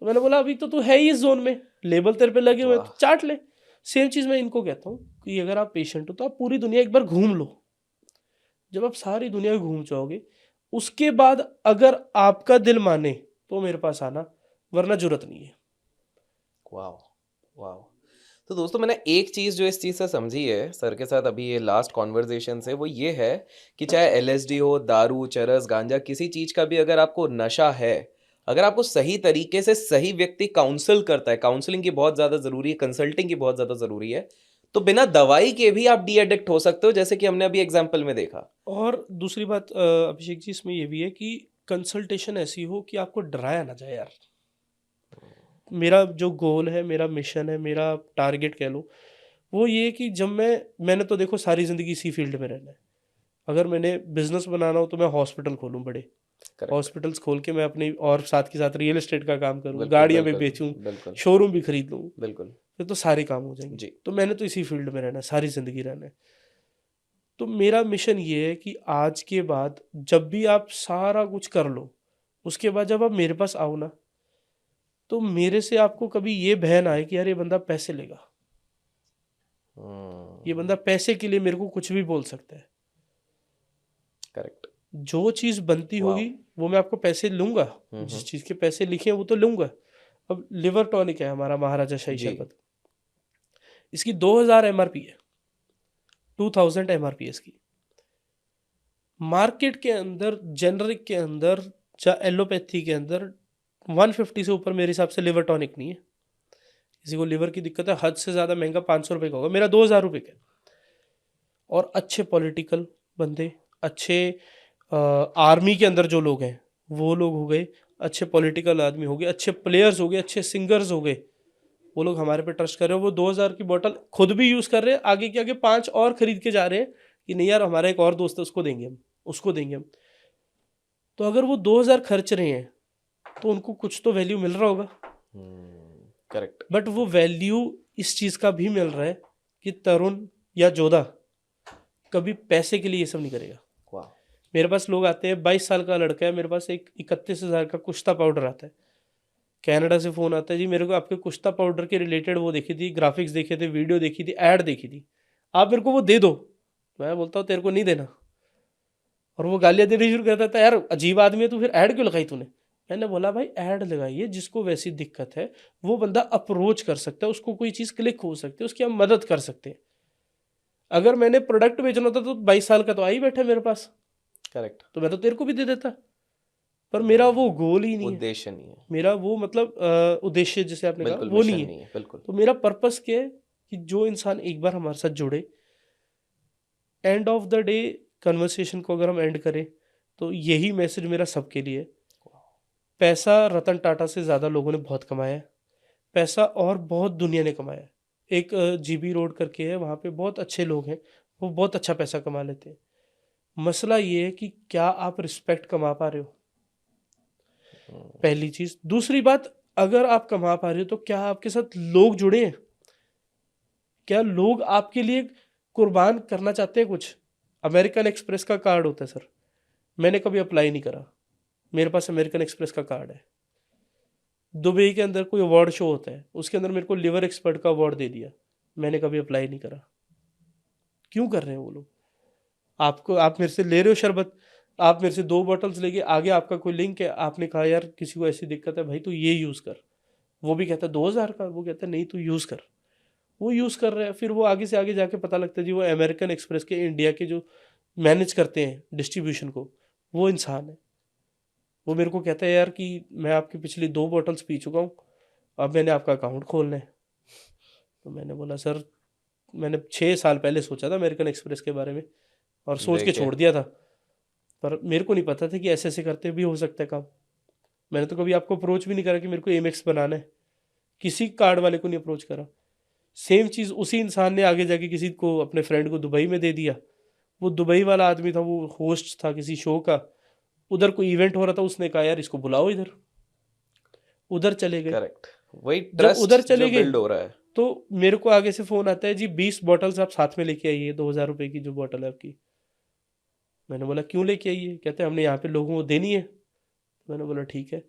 तो मैंने बोला अभी तो तू है ही इस जोन में, लेबल तेरे पे लगे हुए हैं वाह तो चाट ले। सेम चीज़ मैं इनको कहता हूँ कि अगर आप पेशेंट हो तो आप पूरी दुनिया एक बार घूम लो। जब आप सारी दुनिया घूम जाओगे उसके बाद अगर आपका दिल माने तो मेरे पास आना, वरना जरूरत नहीं है। वाओ वाओ तो दोस्तों मैंने एक चीज़ जो इस चीज़ से समझी है सर के साथ अभी ये लास्ट कॉन्वर्जेशन से, वो ये है कि चाहे एलएसडी हो, दारू, चरस, गांजा, किसी चीज़ का भी अगर आपको नशा है, अगर आपको सही तरीके से सही व्यक्ति काउंसल करता है, काउंसलिंग की बहुत ज़्यादा ज़रूरी है, कंसल्टिंग की बहुत ज़्यादा ज़रूरी है, तो बिना दवाई के भी आप डी एडिक्ट हो सकते हो, जैसे कि हमने अभी एग्जाम्पल में देखा। और दूसरी बात अभिषेक जी इसमें ये भी है कि कंसल्टेशन ऐसी हो कि आपको डराया ना जाए यार। मेरा जो गोल है, मेरा मिशन है, मेरा टारगेट कह लो, वो ये है कि जब मैंने तो देखो सारी ज़िंदगी इसी फील्ड में रहना है। अगर मैंने बिजनेस बनाना हो तो मैं हॉस्पिटल खोलूँ बड़े, करेक्ट हॉस्पिटल्स खोल के मैं अपनी और साथ के साथ रियल एस्टेट का काम करूँ, बिल्कुल गाड़ियाँ भी बिल्कुल बेचूँ, बिल्कुल शोरूम भी खरीद लूँ, बिल्कुल फिर तो सारे काम हो जाएंगे। जी तो मैंने तो इसी फील्ड में रहना है, सारी ज़िंदगी रहना है। तो मेरा मिशन ये है कि आज के बाद जब भी आप सारा कुछ कर लो, उसके बाद जब आप मेरे पास आओ ना, तो मेरे से आपको कभी ये भय ना आए कि यार ये बंदा पैसे लेगा, ये बंदा पैसे के लिए मेरे को कुछ भी बोल सकता है। करेक्ट जो चीज़ बनती वाओ होगी वो मैं आपको पैसे लूंगा, जिस चीज़ के पैसे लिखे हैं वो तो लूंगा। अब लिवर टॉनिक है हमारा महाराजा शाही जी शरबत, इसकी 2000 एमआरपी है, 2000 एमआरपी है इसकी। मार्केट के अंदर जेनरिक के अंदर या एलोपैथी के अंदर 150 से ऊपर मेरे हिसाब से लिवर टॉनिक नहीं है। किसी को लिवर की दिक्कत है, हद से ज़्यादा महंगा 500 रुपये का होगा, मेरा 2000 रुपये का है। और अच्छे पॉलिटिकल बंदे, अच्छे आर्मी के अंदर जो लोग हैं वो लोग हो गए, अच्छे पॉलिटिकल आदमी हो गए, अच्छे प्लेयर्स हो गए, अच्छे सिंगर्स हो गए, वो लोग हमारे पे ट्रस्ट कर रहे हो। वो 2000 की बोतल खुद भी यूज़ कर रहे हैं, आगे के आगे 5 और खरीद के जा रहे हैं कि नहीं यार हमारा एक और दोस्त है उसको देंगे हम, उसको देंगे हम। तो अगर वो 2000 खर्च रहे हैं तो उनको कुछ तो वैल्यू मिल रहा होगा। करेक्ट। बट वो वैल्यू इस चीज़ का भी मिल रहा है कि तरुण या जोधा कभी पैसे के लिए ये सब नहीं करेगा। वाह। मेरे पास लोग आते हैं, 22 साल का लड़का है, मेरे पास एक 31,000 का कुश्ता पाउडर आता है, कनाडा से फ़ोन आता है, जी मेरे को आपके कुश्ता पाउडर के रिलेटेड वो देखी थी, ग्राफिक्स देखे थे, वीडियो देखी थी, ऐड देखी थी, आप मेरे को वो दे दो। मैं बोलता हूँ तेरे को नहीं देना, और वो गालियाँ देनी शुरू कर देता है, यार अजीब आदमी है तू, फिर ऐड क्यों लगाई तूने। मैंने बोला भाई ऐड लगाइए, जिसको वैसी दिक्कत है वो बंदा अप्रोच कर सकता है, उसको कोई चीज़ क्लिक हो सकती है, उसकी हम मदद कर सकते हैं। अगर मैंने प्रोडक्ट बेचना होता तो 22 साल का तो आ ही बैठा मेरे पास, करेक्ट। तो मैं तो तेरे को भी दे देता, पर मेरा वो गोल ही नहीं है, उद्देश्य नहीं है। मेरा वो मतलब उद्देश्य जिसे आपने कहा बिल्कुल वो मिशन नहीं है। नहीं है, बिल्कुल। तो मेरा पर्पस क्या है कि जो इंसान एक बार हमारे साथ जुड़े, and of the day conversation को अगर हम एंड करें तो यही मैसेज मेरा सबके लिए है। पैसा रतन टाटा से ज़्यादा लोगों ने बहुत कमाया है, पैसा और बहुत दुनिया ने कमाया है। एक जीबी रोड करके है, वहाँ पे बहुत अच्छे लोग हैं, वो बहुत अच्छा पैसा कमा लेते हैं। मसला ये है कि क्या आप रिस्पेक्ट कमा पा रहे हो, पहली चीज़। दूसरी बात, अगर आप कमा पा रहे हो तो क्या आपके साथ लोग जुड़े हैं, क्या लोग आपके लिए कुर्बान करना चाहते हैं कुछ। अमेरिकन एक्सप्रेस का कार्ड होता है सर, मैंने कभी अप्लाई नहीं करा, मेरे पास अमेरिकन एक्सप्रेस का कार्ड है। दुबई के अंदर कोई अवार्ड शो होता है, उसके अंदर मेरे को लिवर एक्सपर्ट का अवार्ड दे दिया, मैंने कभी अप्लाई नहीं करा। क्यों कर रहे हैं वो लोग। आपको, आप मेरे से ले रहे हो शरबत, आप मेरे से 2 बॉटल्स लेके, आगे आपका कोई लिंक है, आपने कहा यार किसी को ऐसी दिक्कत है भाई तो ये यूज़ कर, वो भी कहता है 2000 का, वो कहता है नहीं तू यूज़ कर, वो यूज़ कर रहे हैं। फिर वो आगे से आगे जाके पता लगता है जी वो अमेरिकन एक्सप्रेस के इंडिया के जो मैनेज करते हैं डिस्ट्रीब्यूशन को, वो इंसान है। वो मेरे को कहता है यार कि मैं आपकी पिछली 2 बॉटल्स पी चुका हूँ, अब मैंने आपका अकाउंट खोलना है। तो मैंने बोला सर मैंने 6 साल पहले सोचा था अमेरिकन एक्सप्रेस के बारे में, और सोच के देखिए। छोड़ दिया था, पर मेरे को नहीं पता था कि ऐसे ऐसे करते भी हो सकता है काम। मैंने तो कभी आपको अप्रोच भी नहीं करा कि मेरे को एमएक्स बनाना है, किसी कार्ड वाले को नहीं अप्रोच करा। सेम चीज़ उसी इंसान ने आगे जाके किसी को, अपने फ्रेंड को दुबई में दे दिया। वो दुबई वाला आदमी था, वो होस्ट था किसी शो का, उधर कोई इवेंट हो रहा था, उसने कहा यार इसको बुलाओ इधर, उधर चले गए। करेक्ट। वही जब उधर ट्रस्ट चले जो गए बिल्ड हो रहा है। तो मेरे को आगे से फ़ोन आता है जी 20 बॉटल्स आप साथ में लेके आइए, 2000 रुपये की जो बॉटल है आपकी। मैंने बोला क्यों लेके आइए, कहते हैं हमने यहाँ पे लोगों को देनी है। मैंने बोला ठीक है।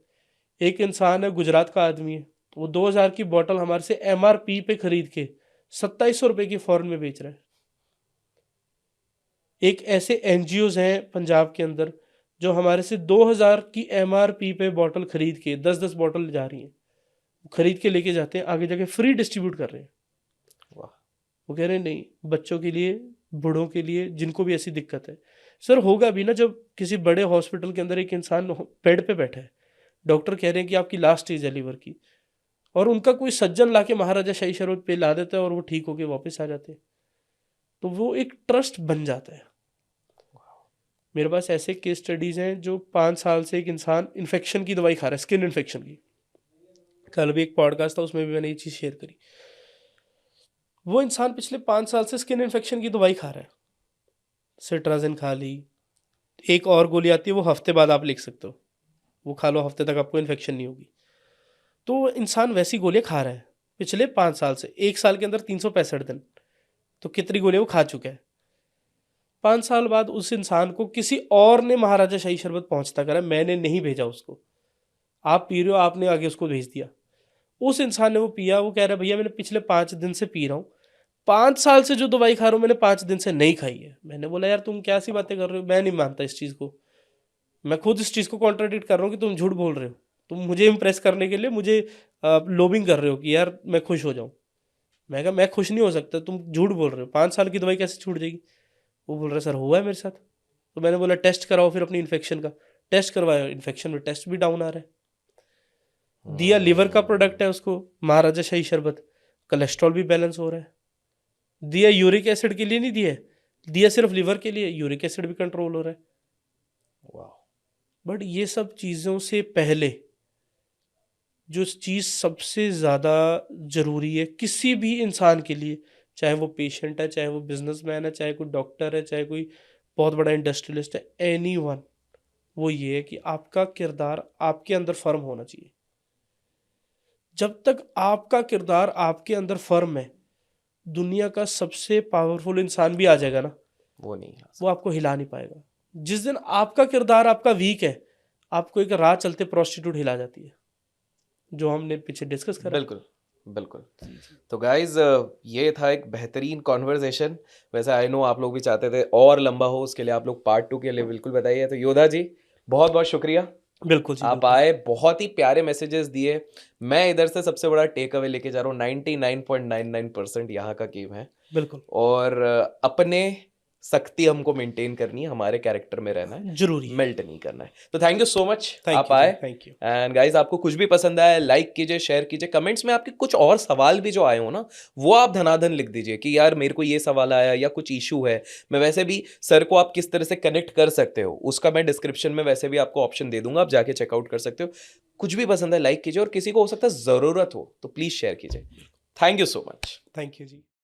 एक इंसान है, गुजरात का आदमी है, वो 2000 की बॉटल हमारे से एमआरपी पे खरीद के 2700 रुपये की फॉरेन में बेच रहा है। एक ऐसे एनजीओज हैं पंजाब के अंदर जो हमारे से 2000 की एमआरपी पे बॉटल खरीद के 10-10 बॉटल जा रही हैं, खरीद के लेके जाते हैं, आगे जाके फ्री डिस्ट्रीब्यूट कर रहे हैं। वाह। वो कह रहे हैं नहीं, बच्चों के लिए, बूढ़ों के लिए, जिनको भी ऐसी दिक्कत है। सर होगा भी ना, जब किसी बड़े हॉस्पिटल के अंदर एक इंसान बेड पे बैठा है, डॉक्टर कह रहे हैं कि आपकी लास्ट स्टेज है लीवर की, और उनका कोई सज्जन लाके महाराजा शाही शरबत पे ला देता है और वो ठीक होके वापस आ जाते हैं, तो वो एक ट्रस्ट बन जाता है। मेरे पास ऐसे केस स्टडीज़ हैं जो 5 साल से एक इंसान इन्फेक्शन की दवाई खा रहा है, स्किन इन्फेक्शन की। कल भी एक पॉडकास्ट था, उसमें भी मैंने ये चीज़ शेयर करी। वो इंसान पिछले 5 साल से स्किन इन्फेक्शन की दवाई खा रहा है, सिट्राजिन खा ली, एक और गोली आती है वो हफ्ते बाद आप लिख सकते हो, वो खा लो, हफ्ते तक आपको इन्फेक्शन नहीं होगी। तो वो इंसान वैसी गोलियां खा रहा है पिछले 5 साल से, 1 साल के अंदर 365 दिन, तो कितनी गोलियां वो खा चुका है। 5 साल बाद उस इंसान को किसी और ने महाराजा शाही शरबत पहुंचता करा, मैंने नहीं भेजा उसको, आप पी रहे हो, आपने आगे उसको भेज दिया। उस इंसान ने वो पिया, वो कह रहा है भैया मैंने पिछले 5 दिन से पी रहा हूँ, 5 साल से जो दवाई खा रहा हूँ मैंने 5 दिन से नहीं खाई है। मैंने बोला यार तुम क्या सी बातें कर रहे हो, मैं नहीं मानता इस चीज़ को, मैं खुद इस चीज़ को कॉन्ट्राडिक्ट कर रहा हूँ कि तुम झूठ बोल रहे हो, तुम मुझे इंप्रेस करने के लिए मुझे लोबिंग कर रहे हो कि यार मैं खुश हो जाऊँ। मैं कहा मैं खुश नहीं हो सकता, तुम झूठ बोल रहे हो, 5 साल की दवाई कैसे छूट जाएगी। वो बोल रहा है सर हुआ है मेरे साथ। तो मैंने बोला टेस्ट कराओ फिर अपनी इन्फेक्शन का, टेस्ट करवाया, इन्फेक्शन में टेस्ट भी डाउन आ रहा है। दिया लिवर का प्रोडक्ट है, उसको महाराजा शाही शरबत, कोलेस्ट्रॉल भी बैलेंस हो रहा है। दिया यूरिक एसिड के लिए नहीं दिया है, दिया सिर्फ लिवर के लिए, यूरिक एसिड भी कंट्रोल हो रहा है। वाह। बट ये सब चीज़ों से पहले जो चीज़ सबसे ज़्यादा ज़रूरी है किसी भी इंसान के लिए, चाहे वो पेशेंट है, चाहे वो बिजनेसमैन है, चाहे कोई डॉक्टर है, चाहे कोई बहुत बड़ा इंडस्ट्रियलिस्ट है, एनीवन, वो ये है कि आपका किरदार आपके अंदर फर्म होना चाहिए। जब तक आपका किरदार आपके अंदर फर्म है, दुनिया का सबसे पावरफुल इंसान भी आ जाएगा ना, वो नहीं है। वो आपको हिला नहीं पाएगा। जिस दिन आपका किरदार आपका वीक है, आपको एक राह चलते प्रोस्टिट्यूट हिला जाती है, जो हमने पीछे डिस्कस करा। बिल्कुल बिल्कुल। तो गाइज ये था एक बेहतरीन कॉन्वर्सेशन। वैसे आई नो आप लोग भी चाहते थे और लंबा हो, उसके लिए आप लोग पार्ट 2 के लिए बिल्कुल बताइए। तो योधा जी बहुत बहुत शुक्रिया, बिल्कुल जी, आप बिल्कुल। आए, बहुत ही प्यारे मैसेजेस दिए। मैं इधर से सबसे बड़ा टेक अवे लेके जा रहा हूँ, 99.99% यहाँ का गेम है। बिल्कुल और अपने सख्ती हमको मेंटेन करनी है, हमारे कैरेक्टर में रहना है, जरूरी है। मेल्ट नहीं करना है। तो thank you so much, thank आप यू जी, आए। Thank you. एंड गाइस आपको कुछ भी पसंद आया लाइक कीजिए, शेयर कीजिए, कमेंट्स में आपके कुछ और सवाल भी जो आए हो ना, वो आप धनाधन लिख दीजिए कि यार मेरे को ये सवाल आया या कुछ इशू है। मैं वैसे भी सर को आप किस तरह से कनेक्ट कर सकते हो उसका मैं डिस्क्रिप्शन में वैसे भी आपको ऑप्शन दे दूंगा, आप जाके चेकआउट कर सकते हो। कुछ भी पसंद है लाइक कीजिए, और किसी को हो सकता है ज़रूरत हो तो प्लीज़ शेयर कीजिए। Thank you so much. Thank you ji.